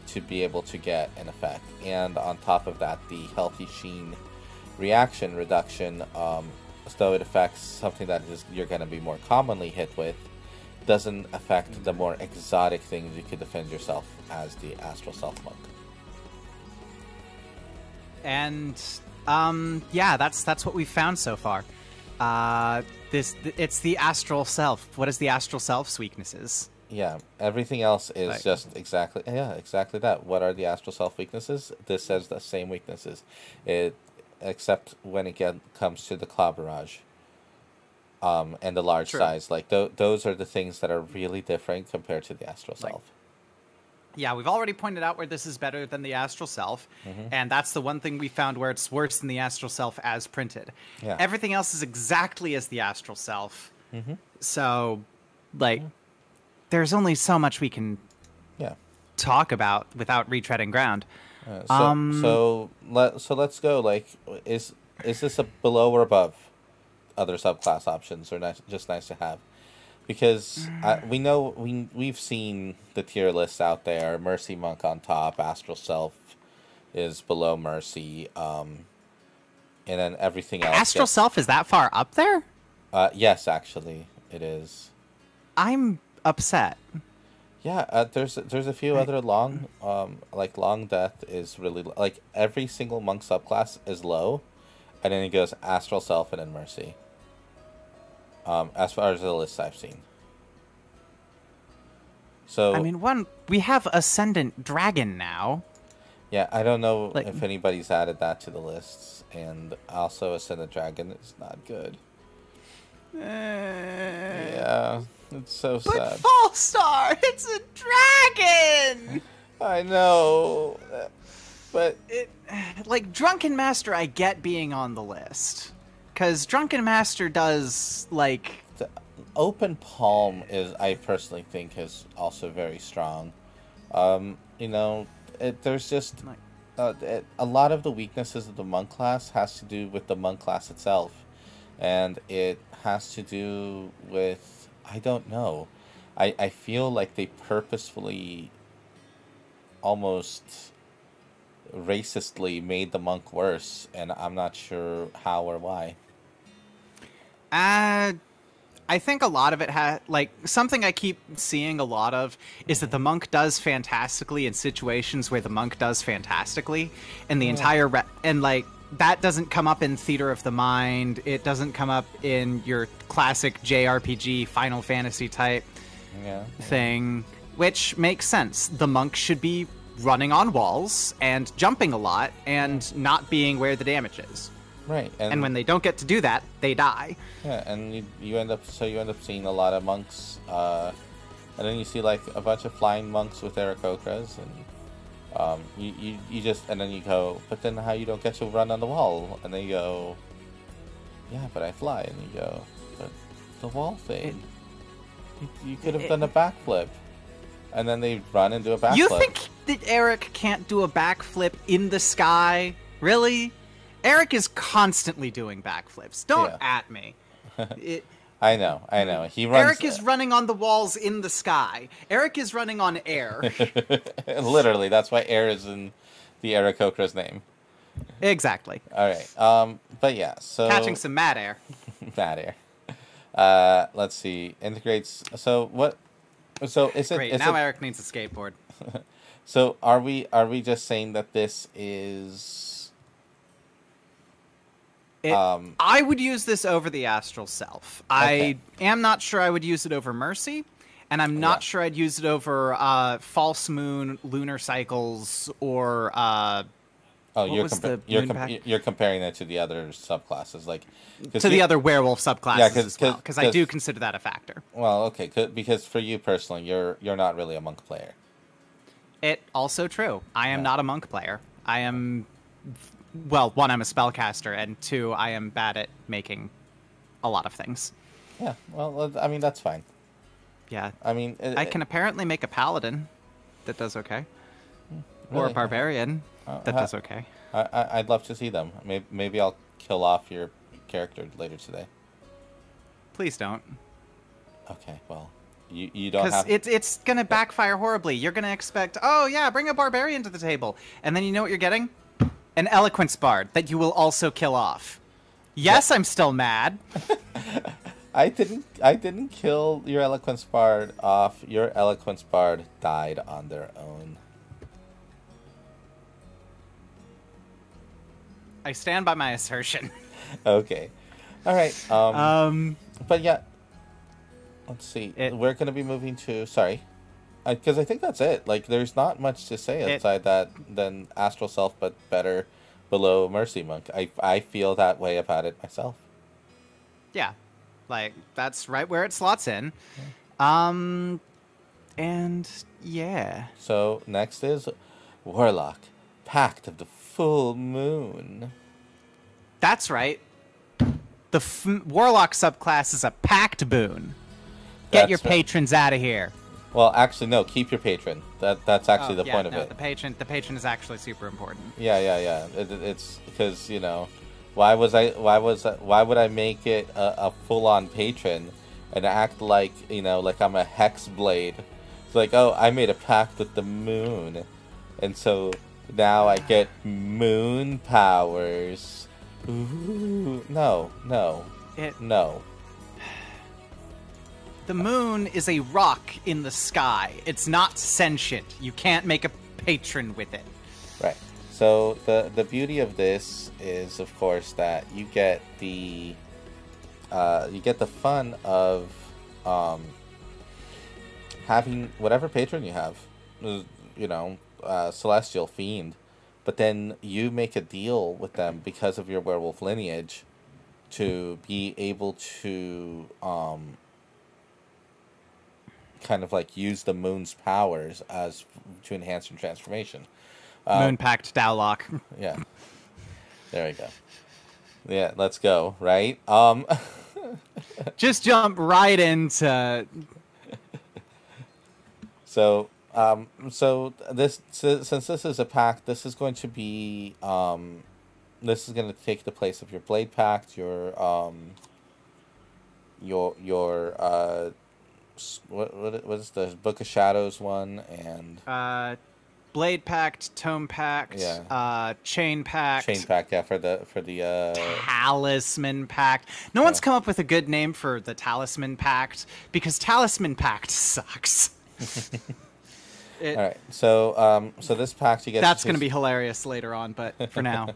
Speaker 1: to be able to get an effect, and on top of that, the healthy sheen reaction reduction, though it affects something that you're going to be more commonly hit with, doesn't affect the more exotic things you could defend yourself as the astral self monk.
Speaker 2: And yeah, that's what we've found so far. It's the astral self. What is the astral self's weaknesses?
Speaker 1: Yeah, everything else is just exactly that. What are the astral self weaknesses? This says the same weaknesses, except when it comes to the claw barrage, and the large size. Like those are the things that are really different compared to the astral self.
Speaker 2: Yeah, we've already pointed out where this is better than the astral self, and that's the one thing we found where it's worse than the astral self as printed.
Speaker 1: Yeah.
Speaker 2: Everything else is exactly as the astral self. So, like, there's only so much we can talk about without retreading ground.
Speaker 1: So let's go. Like, is this a below or above other subclass options, or just nice to have? Because we know we've seen the tier lists out there. Mercy Monk on top, Astral Self is below Mercy, and then everything else.
Speaker 2: Astral Self is that far up there?
Speaker 1: Yes, actually, it is.
Speaker 2: I'm upset.
Speaker 1: Yeah, there's a few other long, like Long Death is really like every single monk subclass is low, and then it goes Astral Self and then Mercy. As far as the lists I've seen. So
Speaker 2: I mean, we have Ascendant Dragon now.
Speaker 1: Yeah, I don't know if anybody's added that to the lists, and also Ascendant Dragon is not good. Yeah, it's so sad.
Speaker 2: But Fallstar, it's a dragon.
Speaker 1: I know, but
Speaker 2: like Drunken Master, I get being on the list. Because Drunken Master does, like...
Speaker 1: The open palm is, I personally think, is also very strong. You know, there's just... a lot of the weaknesses of the monk class has to do with the monk class itself. And it has to do with... I don't know. I feel like they purposefully almost racistly made the monk worse, and I'm not sure how or why.
Speaker 2: I think a lot of it something I keep seeing a lot of is that the monk does fantastically in situations where the monk does fantastically, and the entire that doesn't come up in Theater of the Mind. It doesn't come up in your classic JRPG Final Fantasy type thing, which makes sense. The monk should be running on walls and jumping a lot and not being where the damage is.
Speaker 1: Right,
Speaker 2: and when they don't get to do that, they die.
Speaker 1: Yeah, and you end up seeing a lot of monks, and then you see like a bunch of flying monks with Aarakocras, and and then you go, but then how you don't get to run on the wall? And then you go, yeah, but I fly, and you go, but the wall thing, you could have done a backflip, and then they run and do a backflip.
Speaker 2: You think that Eric can't do a backflip in the sky? Really? Eric is constantly doing backflips. Don't at me.
Speaker 1: I know. He runs.
Speaker 2: Eric is running on the walls in the sky. Eric is running on air.
Speaker 1: Literally, that's why air is in the Aarakocra's name.
Speaker 2: Exactly.
Speaker 1: All right. But yeah, so
Speaker 2: catching some mad air.
Speaker 1: Mad air. Let's see. Integrates. So what? So is it?
Speaker 2: Great. Now Eric needs a skateboard.
Speaker 1: So are we just saying that this is?
Speaker 2: I would use this over the Astral Self. Okay. I am not sure I would use it over Mercy, and I'm not sure I'd use it over False Moon, Lunar Cycles, or
Speaker 1: you're comparing it to the other subclasses, like
Speaker 2: to the other werewolf subclasses as well, because I do consider that a factor.
Speaker 1: Well, okay, because for you personally, you're not really a monk player.
Speaker 2: It also true. I am not a monk player. I am. Well, one, I'm a spellcaster, and two, I am bad at making a lot of things.
Speaker 1: Yeah, well, I mean, that's fine.
Speaker 2: Yeah.
Speaker 1: I mean...
Speaker 2: I can apparently make a paladin that does okay. Really? Or a barbarian that does okay.
Speaker 1: I'd love to see them. Maybe I'll kill off your character later today.
Speaker 2: Please don't.
Speaker 1: Okay, well, you don't have...
Speaker 2: Because it's going to backfire horribly. You're going to expect, oh, yeah, bring a barbarian to the table. And then you know what you're getting? An Eloquence Bard that you will also kill off. Yes, I'm still mad.
Speaker 1: I didn't kill your Eloquence Bard off. Your Eloquence Bard died on their own.
Speaker 2: I stand by my assertion.
Speaker 1: Okay. All right. But yeah. Let's see. We're going to be moving to... Sorry. Because I think that's it. Like, there's not much to say outside that than Astral Self, but better below Mercy Monk. I feel that way about it myself.
Speaker 2: Yeah. Like, that's right where it slots in. And, yeah.
Speaker 1: So, next is Warlock, Pact of the Full Moon.
Speaker 2: That's right. The Warlock subclass is a Pact boon. Get your patrons out of here.
Speaker 1: Well, actually, no. Keep your patron. That's actually the point of it.
Speaker 2: The patron is actually super important.
Speaker 1: Yeah. It's because why would I make it a full on patron and act like like I'm a hex blade? It's like, oh, I made a pact with the moon, and so now I get moon powers. Ooh, no.
Speaker 2: The moon is a rock in the sky. It's not sentient. You can't make a patron with it.
Speaker 1: Right. So the beauty of this is, of course, that you get the fun of having whatever patron you have, celestial fiend, but then you make a deal with them because of your werewolf lineage to be able to kind of like use the moon's powers to enhance your transformation.
Speaker 2: Moon Pact Dowlock.
Speaker 1: Yeah. There we go. Yeah, let's go, right?
Speaker 2: Just jump right into...
Speaker 1: So since this is a pact, this is going to be this is going to take the place of your Blade Pact, your what is the Book of Shadows one, and
Speaker 2: Blade Pact, Tome Pact, Chain Pact.
Speaker 1: Chain Pact, yeah, for the
Speaker 2: Talisman Pact. No one's come up with a good name for the Talisman Pact because Talisman Pact sucks.
Speaker 1: All right, so this pact you get.
Speaker 2: That's going to be hilarious later on, but for now.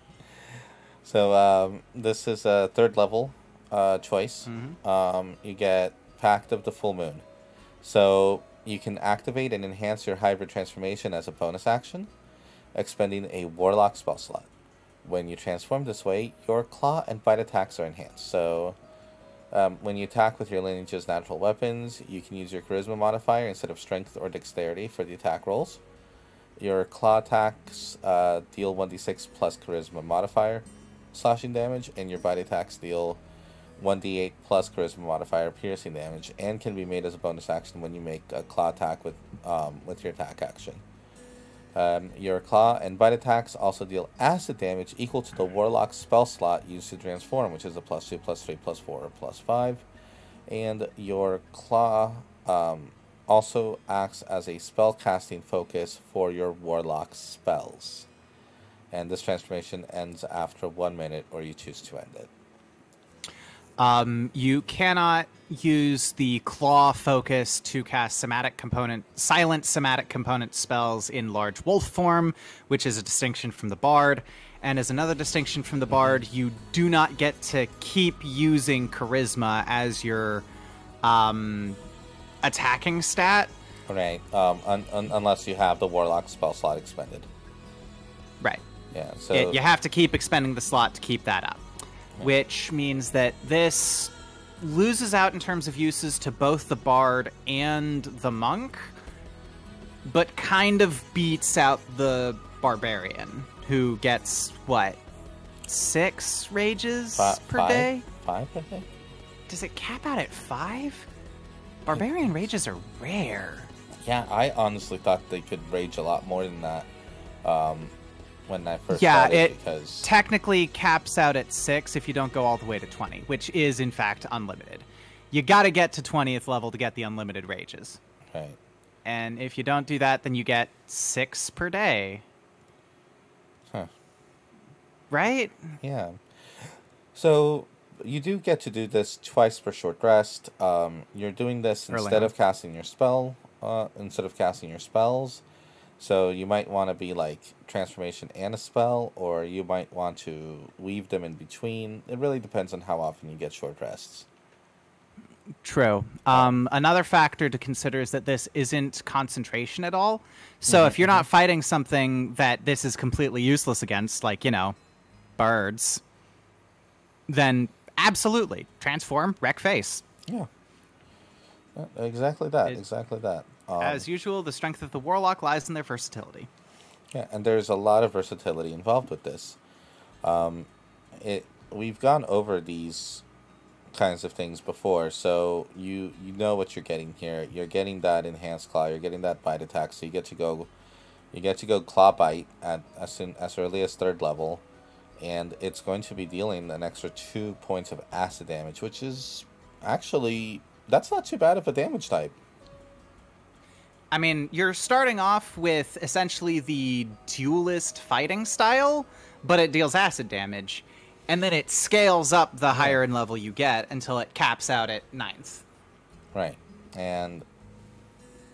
Speaker 1: So this is a 3rd level choice. You get Pact of the Full Moon. So you can activate and enhance your hybrid transformation as a bonus action, expending a Warlock spell slot. When you transform this way, your claw and bite attacks are enhanced. So when you attack with your lineage's natural weapons, you can use your charisma modifier instead of strength or dexterity for the attack rolls. Your claw attacks deal 1d6 plus charisma modifier slashing damage, and your bite attacks deal 1d8 plus charisma modifier piercing damage, and can be made as a bonus action when you make a claw attack with your attack action. Your claw and bite attacks also deal acid damage equal to the Warlock spell slot used to transform, which is a +2, +3, +4, or +5. And your claw also acts as a spell casting focus for your Warlock spells. And this transformation ends after 1 minute, or you choose to end it.
Speaker 2: You cannot use the claw focus to cast silent somatic component spells in large wolf form, which is a distinction from the bard. And as another distinction from the bard, you do not get to keep using charisma as your attacking stat.
Speaker 1: Right, unless you have the Warlock spell slot expended.
Speaker 2: Right.
Speaker 1: Yeah, so
Speaker 2: you have to keep expending the slot to keep that up. Which means that this loses out in terms of uses to both the bard and the monk, but kind of beats out the barbarian, who gets, 6 rages per day?
Speaker 1: 5, I think.
Speaker 2: Does it cap out at 5? Barbarian rages are rare.
Speaker 1: Yeah, I honestly thought they could rage a lot more than that. When I first started, because
Speaker 2: technically caps out at 6 if you don't go all the way to 20, which is in fact unlimited. You got to get to 20th level to get the unlimited rages.
Speaker 1: Right.
Speaker 2: And if you don't do that, then you get 6 per day.
Speaker 1: Huh.
Speaker 2: Right?
Speaker 1: Yeah. So you do get to do this twice per short rest. You're doing this instead of casting your spells. So you might want to be like transformation and a spell, or you might want to weave them in between. It really depends on how often you get short rests.
Speaker 2: True. Another factor to consider is that this isn't concentration at all. So if you're not fighting something that this is completely useless against, like, birds, then absolutely transform, wreck face.
Speaker 1: Yeah. Exactly that. Exactly that.
Speaker 2: As usual, the strength of the Warlock lies in their versatility.
Speaker 1: Yeah, and there's a lot of versatility involved with this. We've gone over these kinds of things before, so you know what you're getting here. You're getting that enhanced claw. You're getting that bite attack. So you get to go claw bite at as early as 3rd level, and it's going to be dealing an extra 2 points of acid damage, which is actually that's not too bad of a damage type.
Speaker 2: I mean, you're starting off with essentially the duelist fighting style, but it deals acid damage. And then it scales up the higher in level you get until it caps out at 9th.
Speaker 1: Right. And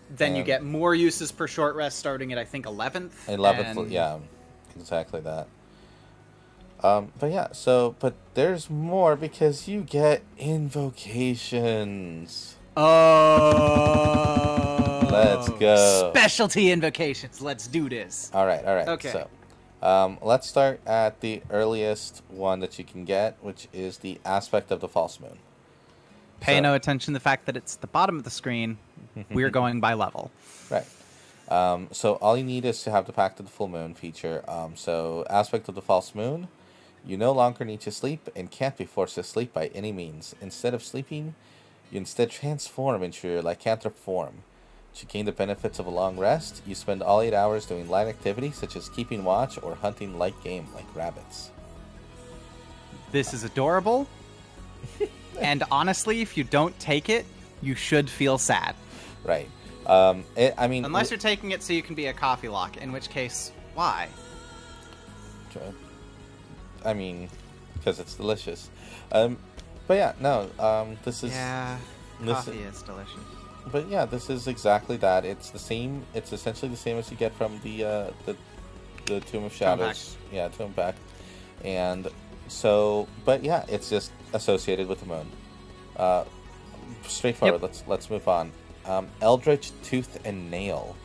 Speaker 2: then you get more uses per short rest starting at, I think, 11th.
Speaker 1: 11th, yeah. Exactly that. But there's more because you get invocations.
Speaker 2: Oh.
Speaker 1: Let's go.
Speaker 2: Specialty invocations. Let's do this.
Speaker 1: All right.
Speaker 2: Okay.
Speaker 1: So, let's start at the earliest one that you can get, which is the aspect of the false moon.
Speaker 2: Pay no attention to the fact that it's the bottom of the screen. We're going by level.
Speaker 1: Right. So all you need is to have the Pact of the Full Moon feature. So aspect of the false moon, you no longer need to sleep and can't be forced to sleep by any means. Instead of sleeping, you instead transform into your lycanthrope form. To gain the benefits of a long rest, you spend all 8 hours doing light activities such as keeping watch or hunting light game like rabbits.
Speaker 2: This is adorable. And honestly, if you don't take it, you should feel sad.
Speaker 1: Right. I mean,
Speaker 2: unless you're taking it so you can be a coffee lock, in which case, why?
Speaker 1: I mean, because it's delicious. But yeah, no. This is
Speaker 2: coffee is delicious.
Speaker 1: But yeah, this is exactly that. It's the same. It's essentially the same as you get from the Tomb of Shadows. Yeah, Tomb Pact. And so, but yeah, it's just associated with the moon. Straightforward.
Speaker 2: Yep.
Speaker 1: Let's move on. Eldritch Tooth and Nail,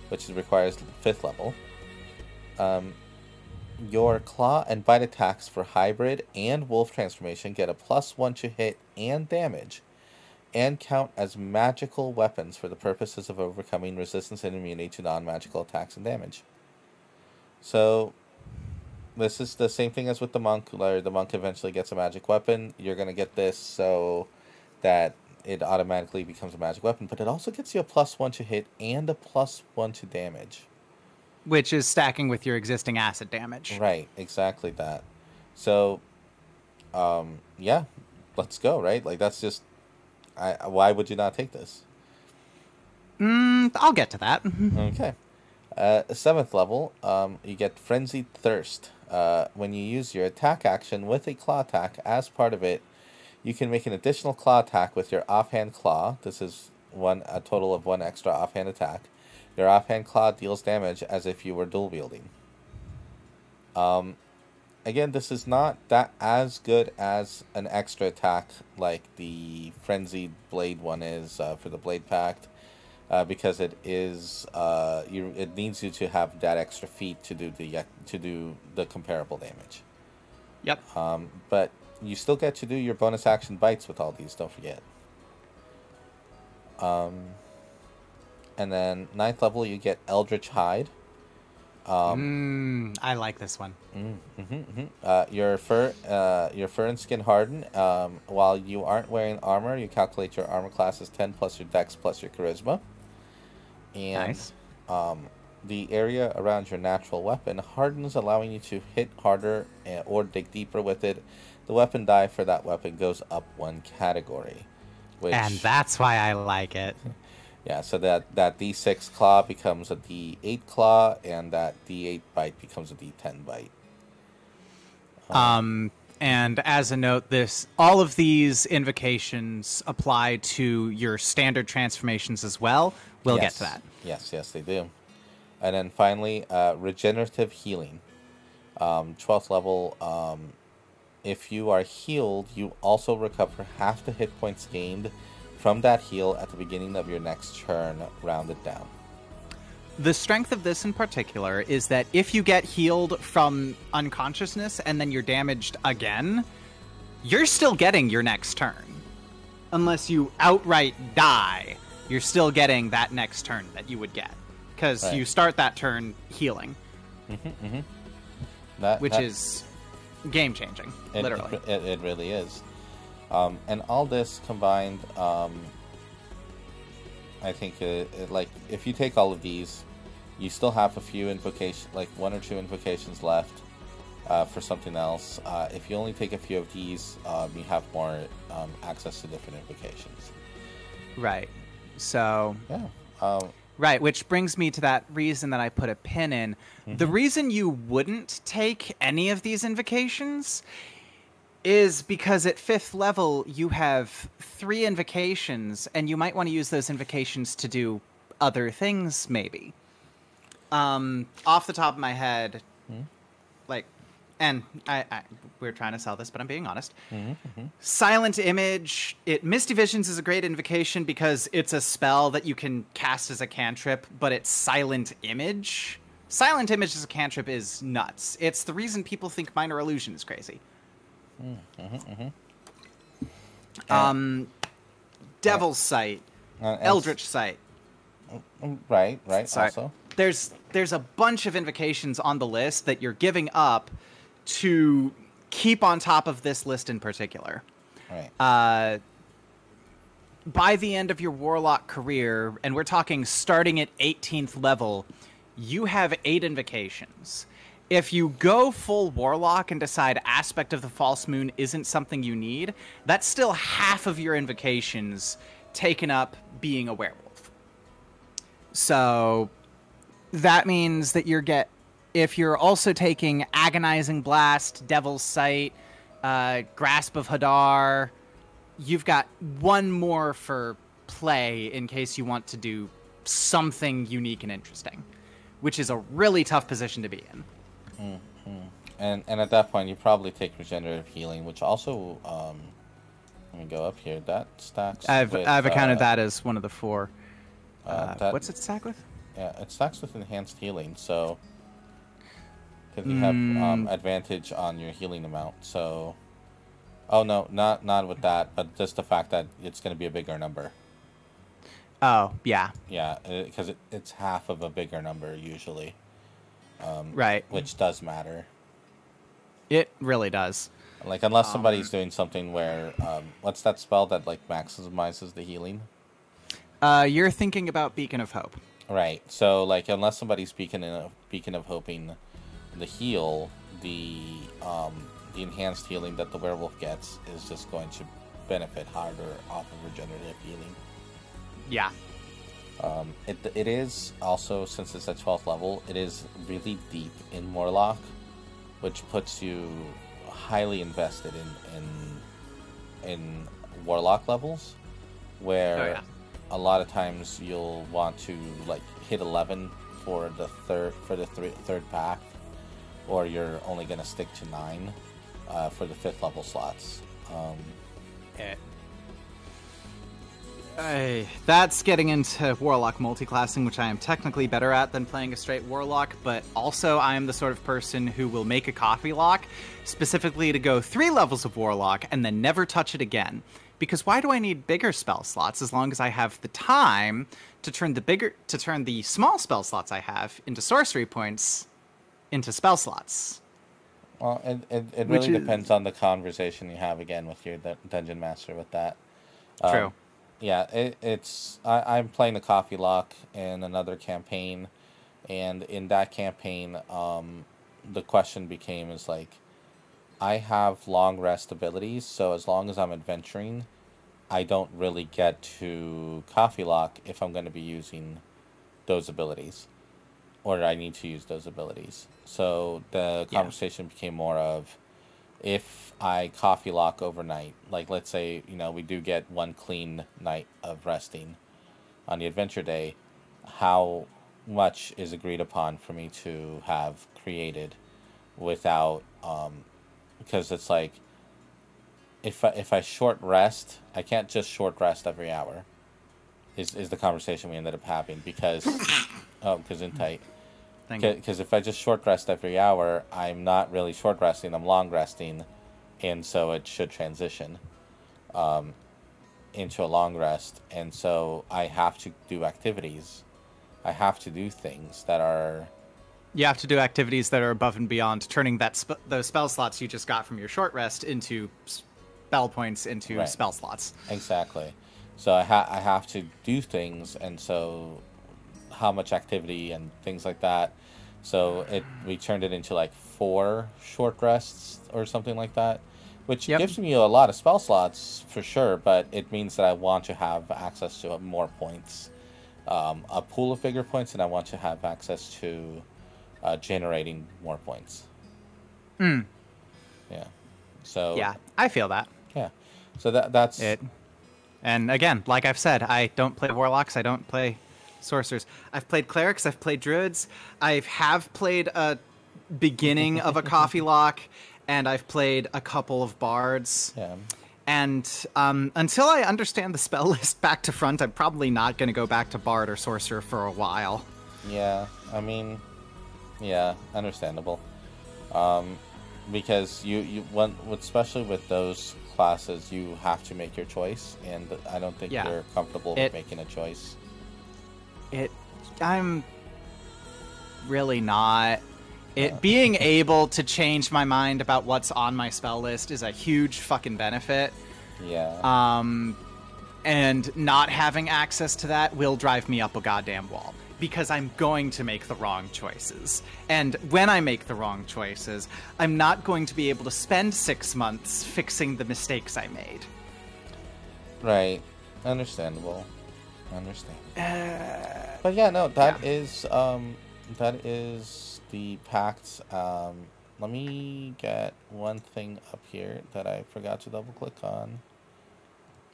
Speaker 1: which requires 5th level. Your claw and bite attacks for hybrid and wolf transformation get a +1 to hit and damage, and count as magical weapons for the purposes of overcoming resistance and immunity to non-magical attacks and damage. So, this is the same thing as with the monk, where the monk eventually gets a magic weapon. You're going to get this so that it automatically becomes a magic weapon, but it also gets you a +1 to hit and a +1 to damage.
Speaker 2: Which is stacking with your existing acid damage.
Speaker 1: Right, exactly that. So, yeah, let's go, right? Like, that's just... why would you not take this?
Speaker 2: I'll get to that.
Speaker 1: Okay. 7th level, you get Frenzied Thirst. When you use your attack action with a claw attack as part of it, you can make an additional claw attack with your offhand claw. This is a total of 1 extra offhand attack. Your offhand claw deals damage as if you were dual wielding. Again, this is not that as good as an extra attack like the Frenzied Blade one is for the Blade Pact, because it is it needs you to have that extra feat to do the comparable damage.
Speaker 2: Yep.
Speaker 1: But you still get to do your bonus action bites with all these. Don't forget. And then 9th level, you get Eldritch Hide.
Speaker 2: I like this one.
Speaker 1: Your fur and skin harden. While you aren't wearing armor, you calculate your armor class as 10 plus your dex plus your charisma. And,
Speaker 2: nice.
Speaker 1: The area around your natural weapon hardens, allowing you to hit harder or dig deeper with it. The weapon die for that weapon goes up 1 category.
Speaker 2: And that's why I like it.
Speaker 1: Yeah, so that D6 claw becomes a D8 claw, and that D8 bite becomes a D10 bite.
Speaker 2: And as a note, all of these invocations apply to your standard transformations as well. We'll get to that.
Speaker 1: Yes, they do. And then finally, regenerative healing. 12th level, if you are healed, you also recover half the hit points gained from that heal at the beginning of your next turn, rounded down.
Speaker 2: The strength of this in particular is that if you get healed from unconsciousness and then you're damaged again, you're still getting your next turn. Unless you outright die, you're still getting that next turn that you would get. Because you start that turn healing. Which is game-changing, literally.
Speaker 1: It really is. And all this combined, I think, like, if you take all of these, you still have a few invocations, like 1 or 2 invocations left for something else. If you only take a few of these, you have more access to different invocations.
Speaker 2: Right. So...
Speaker 1: Yeah.
Speaker 2: Right, which brings me to that reason that I put a pin in. The reason you wouldn't take any of these invocations is because at 5th level, you have 3 invocations, and you might want to use those invocations to do other things, maybe. Off the top of my head, like, and we're trying to sell this, but I'm being honest. Silent Image, Misty Visions is a great invocation because it's a spell that you can cast as a cantrip, but it's Silent Image. Silent Image as a cantrip is nuts. It's the reason people think Minor Illusion is crazy. Devil's Sight, Eldritch Sight.
Speaker 1: Right.
Speaker 2: Sorry.
Speaker 1: Also,
Speaker 2: there's a bunch of invocations on the list that you're giving up to keep on top of this list in particular.
Speaker 1: Right.
Speaker 2: By the end of your Warlock career, and we're talking starting at 18th level, you have 8 invocations. If you go full Warlock and decide Aspect of the False Moon isn't something you need, that's still half of your invocations taken up being a werewolf. So that means that if you're also taking Agonizing Blast, Devil's Sight, Grasp of Hadar, you've got one more for play in case you want to do something unique and interesting, which is a really tough position to be in.
Speaker 1: Mm-hmm. And at that point, you probably take Regenerative Healing, which also, let me go up here. That stacks.
Speaker 2: I've accounted that as one of the 4. What's it stack with?
Speaker 1: Yeah, it stacks with Enhanced Healing, so because you have advantage on your healing amount. So, oh no, not with that, but just the fact that it's going to be a bigger number.
Speaker 2: Oh yeah.
Speaker 1: Yeah, because it's half of a bigger number usually.
Speaker 2: Right.
Speaker 1: Which does matter.
Speaker 2: It really does.
Speaker 1: Like unless somebody's doing something where what's that spell that like maximizes the healing?
Speaker 2: You're thinking about Beacon of Hope.
Speaker 1: Right. So like unless somebody's Beacon of Hoping the heal, the enhanced healing that the werewolf gets is just going to benefit harder off of regenerative healing.
Speaker 2: Yeah.
Speaker 1: It is also, since it's at 12th level, it is really deep in Warlock, which puts you highly invested in Warlock levels, where a lot of times you'll want to like hit 11 for the third Pact, or you're only going to stick to 9 for the 5th level slots.
Speaker 2: That's getting into Warlock multiclassing, which I am technically better at than playing a straight Warlock, but also I am the sort of person who will make a coffee lock specifically to go 3 levels of Warlock and then never touch it again. Because why do I need bigger spell slots as long as I have the time to turn the small spell slots I have into sorcery points into spell slots?
Speaker 1: Well, it really depends on the conversation you have again with your dungeon master with that.
Speaker 2: True.
Speaker 1: Yeah, I'm playing the coffee lock in another campaign, and in that campaign, the question became is like, I have long rest abilities, so as long as I'm adventuring, I don't really get to coffee lock if I'm going to be using those abilities, or I need to use those abilities. So the conversation became more of, if I coffee lock overnight, like let's say, we do get one clean night of resting on the adventure day, how much is agreed upon for me to have created without, because it's like, if I short rest, I can't just short rest every hour, is the conversation we ended up having, because in tight. Because if I just short rest every hour, I'm not really short resting, I'm long resting, and so it should transition into a long rest. And so I have to do activities. I have to do things that are...
Speaker 2: You have to do activities that are above and beyond turning those spell slots you just got from your short rest into spell points into spell slots.
Speaker 1: Exactly. So I have to do things, and so... how much activity and things like that. So we turned it into like 4 short rests or something like that, which gives me a lot of spell slots for sure, but it means that I want to have access to more points, a pool of bigger points, and I want to have access to generating more points. Yeah. So
Speaker 2: yeah, I feel that.
Speaker 1: Yeah. So that's
Speaker 2: it. And again, like I've said, I don't play warlocks. I don't play sorcerers. I've played clerics. I've played druids. I have played a beginning of a coffee lock, and I've played a couple of bards.
Speaker 1: Yeah.
Speaker 2: And until I understand the spell list back to front, I'm probably not going to go back to bard or sorcerer for a while.
Speaker 1: Yeah, I mean, yeah, understandable. Because you want, especially with those classes, you have to make your choice, and I don't think you're comfortable with making a choice.
Speaker 2: I'm really not. Being able to change my mind about what's on my spell list is a huge fucking benefit.
Speaker 1: Yeah.
Speaker 2: And not having access to that will drive me up a goddamn wall, because I'm going to make the wrong choices. And when I make the wrong choices, I'm not going to be able to spend 6 months fixing the mistakes I made.
Speaker 1: Right. Understandable. I understand. But yeah, no, that is the Pact. Let me get one thing up here that I forgot to double click on.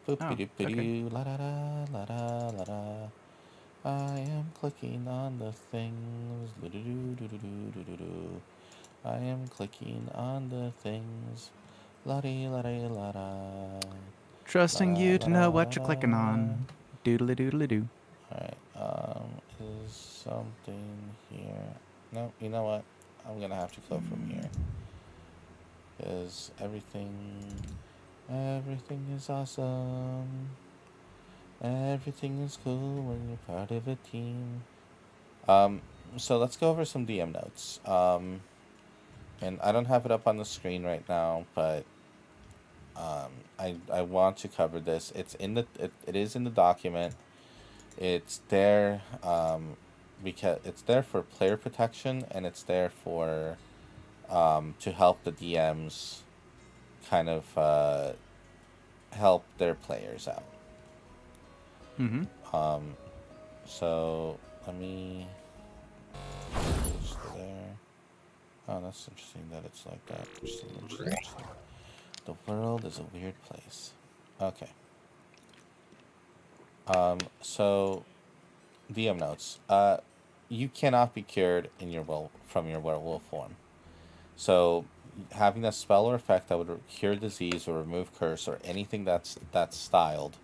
Speaker 1: Boop,
Speaker 2: Oh, okay.
Speaker 1: la da da la da la da. I am clicking on the things. I am clicking on the things. La di la di la da.
Speaker 2: Trusting you to know what you're clicking
Speaker 1: La.
Speaker 2: on. Doodly doodly doo.
Speaker 1: Alright, is something here? No, you know what? I'm gonna have to go from here. Because everything is awesome. Everything is cool when you're part of a team. So let's go over some DM notes. And I don't have it up on the screen right now, but I want to cover this. It's in the it is in the document. It's there because it's there for player protection, and it's there for to help the DMs kind of help their players out.
Speaker 2: Mm-hmm.
Speaker 1: So let me just there. Oh, that's interesting that it's like that. Interesting. The world is a weird place. Okay. So DM notes. You cannot be cured in your from your werewolf form. So having a spell or effect that would cure disease or remove curse or anything that's styled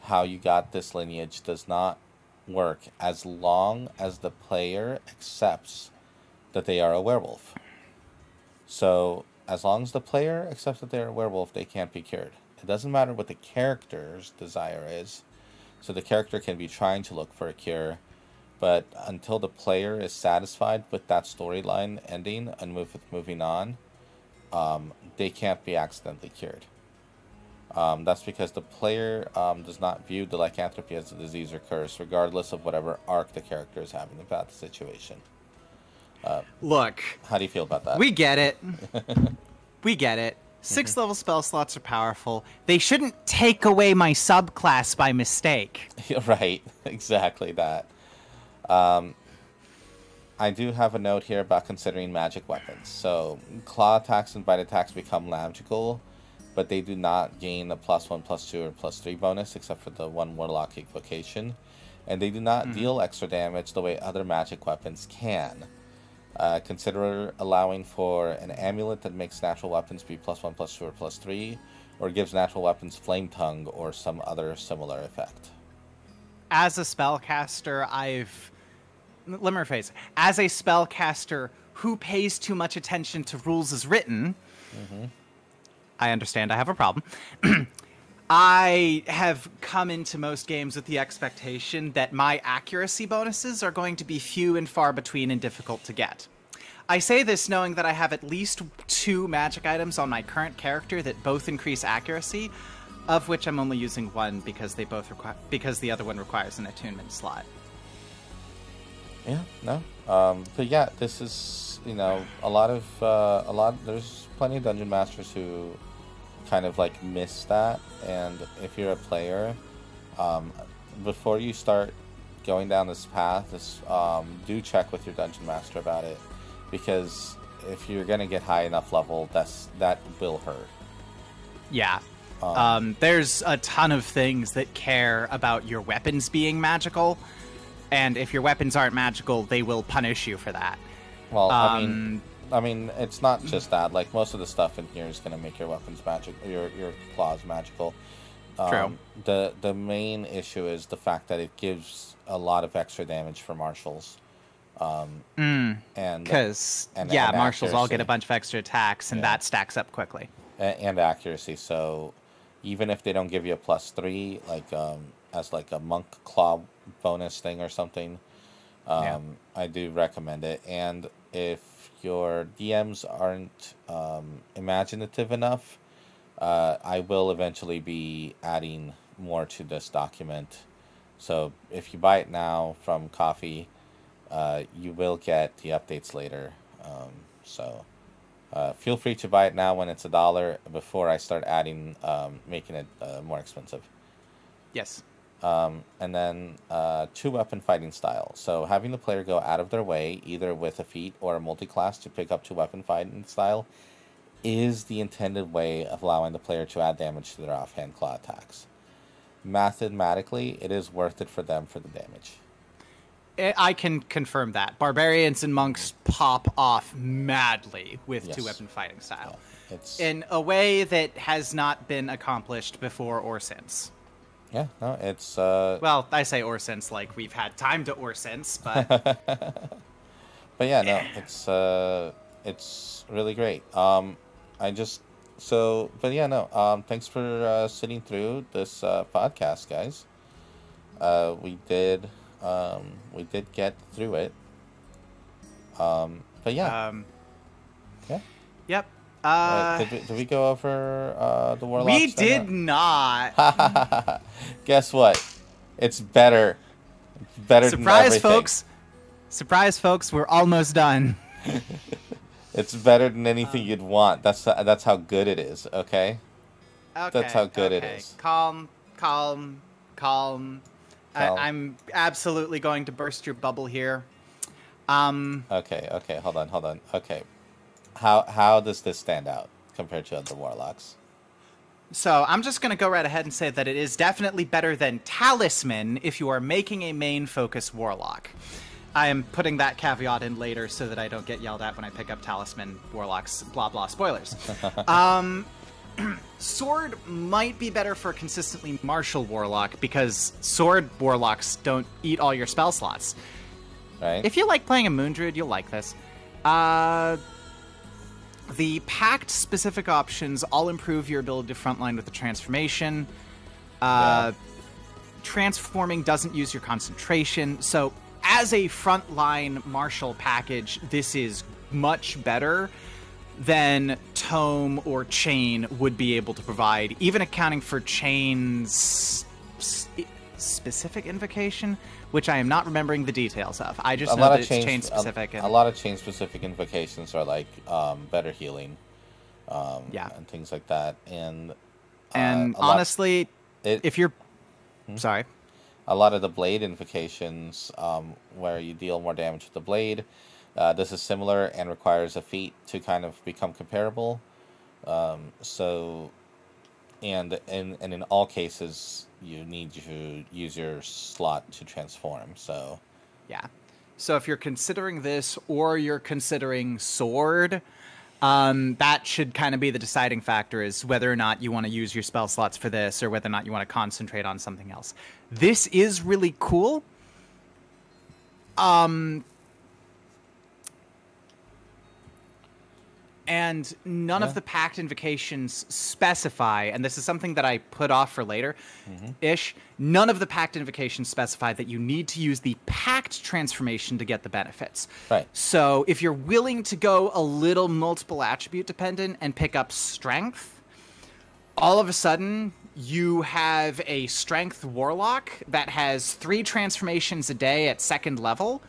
Speaker 1: how you got this lineage does not work as long as the player accepts that they are a werewolf. So as long as the player accepts that they're a werewolf, they can't be cured. It doesn't matter what the character's desire is. So the character can be trying to look for a cure, but until the player is satisfied with that storyline ending and moving on, they can't be accidentally cured. That's because the player does not view the lycanthropy as a disease or curse, regardless of whatever arc the character is having about the situation.
Speaker 2: Look.
Speaker 1: How do you feel about that?
Speaker 2: We get it. We get it. 6th level spell slots are powerful. They shouldn't take away my subclass by mistake.
Speaker 1: Right, exactly that. I do have a note here about considering magic weapons. So, claw attacks and bite attacks become magical, but they do not gain a +1, +2, or +3 bonus, except for the one Warlock evocation. And they do not deal extra damage the way other magic weapons can. Consider allowing for an amulet that makes natural weapons be +1, +2, or +3, or gives natural weapons flame tongue or some other similar effect.
Speaker 2: As a spellcaster, let me rephrase. As a spellcaster who pays too much attention to rules as written, I understand I have a problem. I have come into most games with the expectation that my accuracy bonuses are going to be few and far between and difficult to get. I say this knowing that I have at least 2 magic items on my current character that both increase accuracy, of which I'm only using one because they both because the other one requires an attunement slot.
Speaker 1: Yeah, no. But yeah, this is, there's plenty of dungeon masters who kind of like miss that, and if you're a player, before you start going down this path, do check with your dungeon master about it, because if you're gonna get high enough level, that will hurt.
Speaker 2: Yeah. There's a ton of things that care about your weapons being magical, and if your weapons aren't magical, they will punish you for that.
Speaker 1: Well, I mean, it's not just that. Like, most of the stuff in here is going to make your weapons magic, your claws magical.
Speaker 2: True.
Speaker 1: The main issue is the fact that it gives a lot of extra damage for martials.
Speaker 2: Because martials all get a bunch of extra attacks, and that stacks up quickly.
Speaker 1: And accuracy. So even if they don't give you a +3, like as like a monk claw bonus thing or something, I do recommend it. And if your DMs aren't imaginative enough, I will eventually be adding more to this document. So if you buy it now from Coffee, you will get the updates later. So feel free to buy it now when it's $1 before I start adding, making it more expensive.
Speaker 2: Yes.
Speaker 1: And then 2-weapon fighting style. So having the player go out of their way, either with a feat or a multi-class, to pick up 2-weapon fighting style is the intended way of allowing the player to add damage to their offhand claw attacks. Mathematically, it is worth it for them for the damage.
Speaker 2: I can confirm that. Barbarians and monks pop off madly with 2-weapon fighting style.
Speaker 1: Yeah, it's...
Speaker 2: in a way that has not been accomplished before or since.
Speaker 1: Yeah, no, it's...
Speaker 2: Well, I say or since, like we've had time to or since, but...
Speaker 1: But yeah, no, it's really great. Thanks for sitting through this podcast, guys. We did get through it. But yeah. Yeah.
Speaker 2: Yep.
Speaker 1: Did we go over the Warlock?
Speaker 2: We did not.
Speaker 1: Guess what? It's better. It's better than everything.
Speaker 2: Surprise, folks. We're almost done.
Speaker 1: It's better than anything you'd want. That's how good it is. Okay. That's how good it is.
Speaker 2: Calm. I'm absolutely going to burst your bubble here.
Speaker 1: Okay. Hold on. Okay. How does this stand out compared to other Warlocks?
Speaker 2: So I'm just going to go right ahead and say that it is definitely better than Talisman if you are making a main focus Warlock. I am putting that caveat in later so that I don't get yelled at when I pick up Talisman Warlocks, blah, blah, spoilers. Sword might be better for a consistently martial Warlock because Sword Warlocks don't eat all your spell slots.
Speaker 1: Right.
Speaker 2: If you like playing a Moon Druid, you'll like this. The Pact specific options all improve your ability to frontline with the transformation. Transforming doesn't use your concentration, so as a frontline martial package, this is much better than Tome or Chain would be able to provide, even accounting for Chain's specific invocation, which I am not remembering the details of. I just know that it's chain specific.
Speaker 1: A lot of chain specific invocations are like better healing, and things like that. And
Speaker 2: honestly, if you're sorry,
Speaker 1: a lot of the blade invocations, where you deal more damage with the blade, this is similar and requires a feat to kind of become comparable. And in all cases, you need to use your slot to transform. So,
Speaker 2: yeah. So if you're considering this or you're considering Sword, that should kind of be the deciding factor, is whether or not you want to use your spell slots for this or whether or not you want to concentrate on something else. This is really cool. And none of the Pact invocations specify, and this is something that I put off for later-ish, none of the Pact invocations specify that you need to use the Pact transformation to get the benefits.
Speaker 1: Right.
Speaker 2: So if you're willing to go a little multiple attribute dependent and pick up Strength, all of a sudden you have a Strength Warlock that has 3 transformations a day at 2nd level.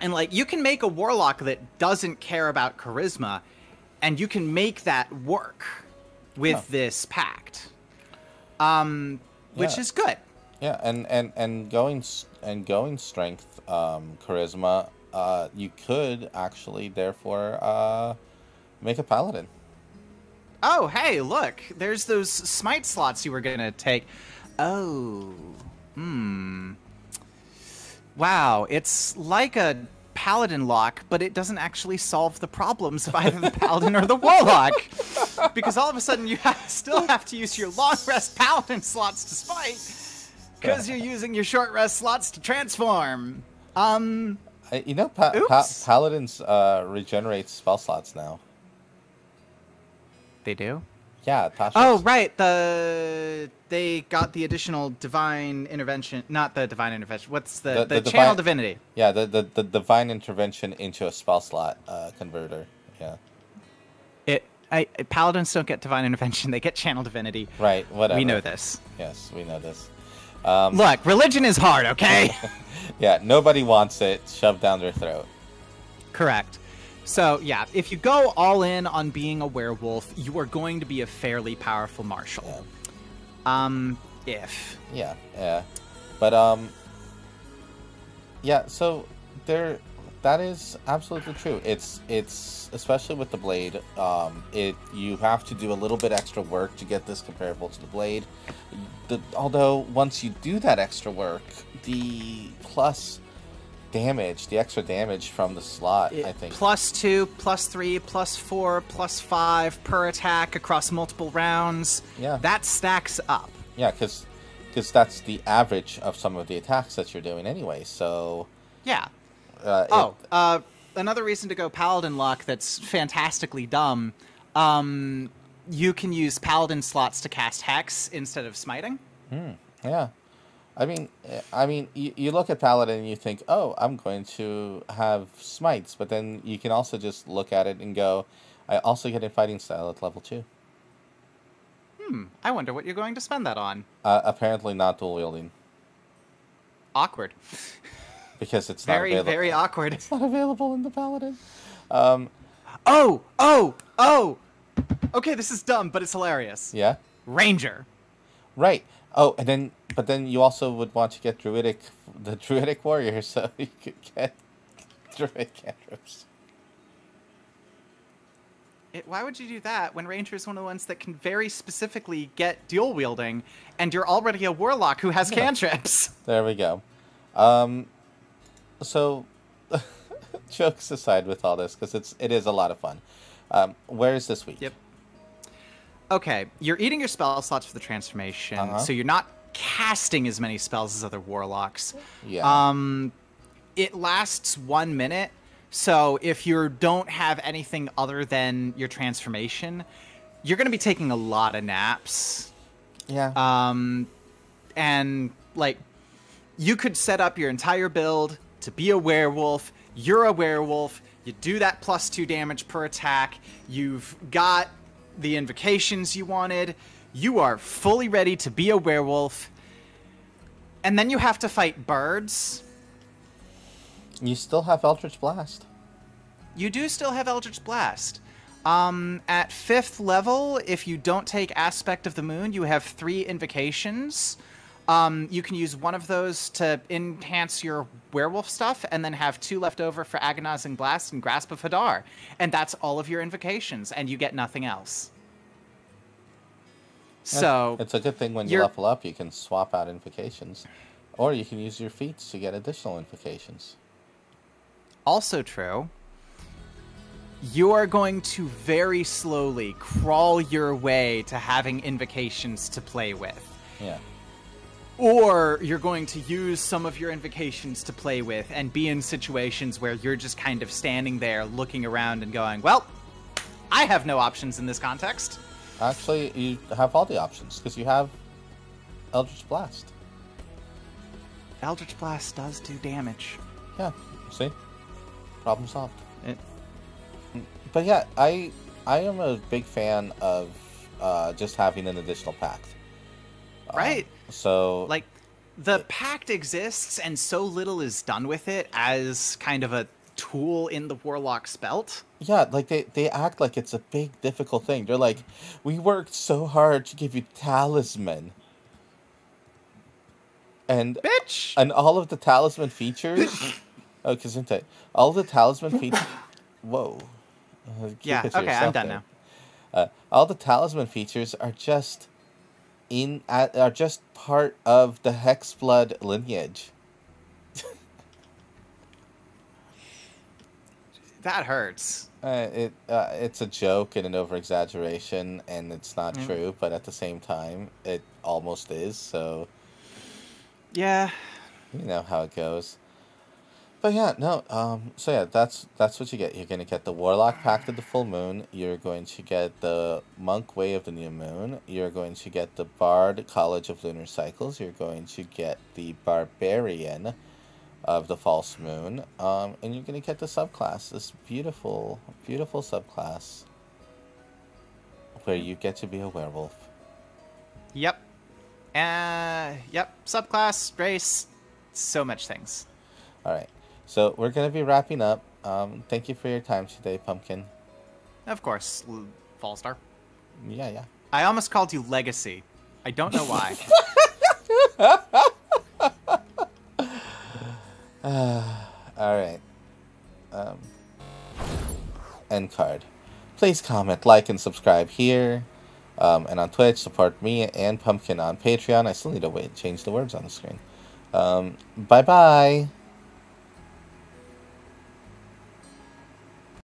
Speaker 2: And, like, you can make a Warlock that doesn't care about Charisma, and you can make that work with this Pact, which is good.
Speaker 1: Yeah, and going Strength, Charisma, you could actually, therefore, make a Paladin.
Speaker 2: Oh, hey, look, there's those Smite slots you were going to take. Oh, wow, it's like a Paladin lock, but it doesn't actually solve the problems of either the Paladin or the Warlock. Because all of a sudden you still have to use your long rest Paladin slots to smite, because you're using your short rest slots to transform.
Speaker 1: Paladins regenerate spell slots now.
Speaker 2: They do?
Speaker 1: Yeah, Tasha's.
Speaker 2: Oh, right. They got the additional divine intervention. Not the divine intervention. What's the channel divinity?
Speaker 1: Yeah, the divine intervention into a spell slot converter. Yeah.
Speaker 2: Paladins don't get divine intervention. They get channel divinity.
Speaker 1: Right. Whatever.
Speaker 2: We know this.
Speaker 1: Yes, we know this.
Speaker 2: Look, religion is hard. Okay.
Speaker 1: Yeah. Nobody wants it shoved down their throat.
Speaker 2: Correct. So, yeah, if you go all in on being a werewolf, you are going to be a fairly powerful martial.
Speaker 1: Yeah.
Speaker 2: if.
Speaker 1: Yeah, yeah. But, yeah, so that is absolutely true. It's especially with the blade, you have to do a little bit extra work to get this comparable to the blade. Although once you do that extra work, the plus damage, the extra damage from the slot, I think.
Speaker 2: +2, +3, +4, +5 per attack across multiple rounds.
Speaker 1: Yeah.
Speaker 2: That stacks up.
Speaker 1: Yeah, because that's the average of some of the attacks that you're doing anyway, so...
Speaker 2: Yeah. Another reason to go Paladin luck that's fantastically dumb, you can use Paladin slots to cast Hex instead of smiting.
Speaker 1: Yeah. I mean, you look at Paladin and you think, oh, I'm going to have smites, but then you can also just look at it and go, I also get a fighting style at level 2.
Speaker 2: I wonder what you're going to spend that on.
Speaker 1: Apparently not dual wielding.
Speaker 2: Awkward.
Speaker 1: Because it's not available.
Speaker 2: Very, very awkward.
Speaker 1: It's not available in the Paladin.
Speaker 2: Okay, this is dumb, but it's hilarious.
Speaker 1: Yeah?
Speaker 2: Ranger.
Speaker 1: Right. Oh, but then you also would want to get the Druidic Warrior, so you could get Druid cantrips.
Speaker 2: Why would you do that when Ranger is one of the ones that can very specifically get dual wielding, and you're already a Warlock who has cantrips?
Speaker 1: There we go. So, jokes aside with all this, because it is a lot of fun. Where is this week?
Speaker 2: Yep. Okay, you're eating your spell slots for the transformation, so you're not casting as many spells as other Warlocks.
Speaker 1: Yeah.
Speaker 2: It lasts 1 minute, so if you don't have anything other than your transformation, you're going to be taking a lot of naps.
Speaker 1: Yeah.
Speaker 2: And, like, you could set up your entire build to be a werewolf. You're a werewolf. You do that +2 damage per attack. You've got the invocations you wanted. You are fully ready to be a werewolf. And then you have to fight birds.
Speaker 1: You still have Eldritch Blast.
Speaker 2: You do still have Eldritch Blast. At 5th level, if you don't take Aspect of the Moon, you have 3 invocations. You can use one of those to enhance your werewolf stuff, and then have 2 left over for Agonizing Blast and Grasp of Hadar. And that's all of your invocations, and you get nothing else. So
Speaker 1: it's a good thing when you level up, you can swap out invocations. Or you can use your feats to get additional invocations.
Speaker 2: Also true. You are going to very slowly crawl your way to having invocations to play with.
Speaker 1: Yeah.
Speaker 2: Or you're going to use some of your invocations to play with and be in situations where you're just kind of standing there looking around and going, well, I have no options in this context.
Speaker 1: Actually, you have all the options, because you have Eldritch Blast.
Speaker 2: Eldritch Blast does do damage.
Speaker 1: Yeah, see? Problem solved. But yeah, I am a big fan of just having an additional pact.
Speaker 2: Right.
Speaker 1: So,
Speaker 2: like, the Pact exists, and so little is done with it as kind of a tool in the Warlock's belt.
Speaker 1: Yeah, like, they act like it's a big, difficult thing. They're like, we worked so hard to give you Talisman. And,
Speaker 2: Bitch!
Speaker 1: And all of the Talisman features... oh, Gesundheit. All of the Talisman features... Whoa.
Speaker 2: Yeah, okay, I'm done now.
Speaker 1: All the Talisman features are just... are just part of the Hexblood lineage.
Speaker 2: That hurts.
Speaker 1: It's a joke and an over-exaggeration, and it's not true, but at the same time, it almost is, so...
Speaker 2: Yeah.
Speaker 1: You know how it goes. But yeah, no, so yeah, that's what you get. You're going to get the Warlock Pact of the Full Moon, you're going to get the Monk Way of the New Moon, you're going to get the Bard College of Lunar Cycles, you're going to get the Barbarian of the False Moon, and you're going to get the subclass, this beautiful, beautiful subclass, where you get to be a werewolf.
Speaker 2: Yep. Yep, subclass, race, so much things.
Speaker 1: Alright, so we're going to be wrapping up. Thank you for your time today, Pumpkin.
Speaker 2: Of course, Fallstar.
Speaker 1: Yeah.
Speaker 2: I almost called you Legacy. I don't know why.
Speaker 1: Alright. End card. Please comment, like, and subscribe here. And on Twitch, support me and Pumpkin on Patreon. I still need to change the words on the screen. Bye-bye.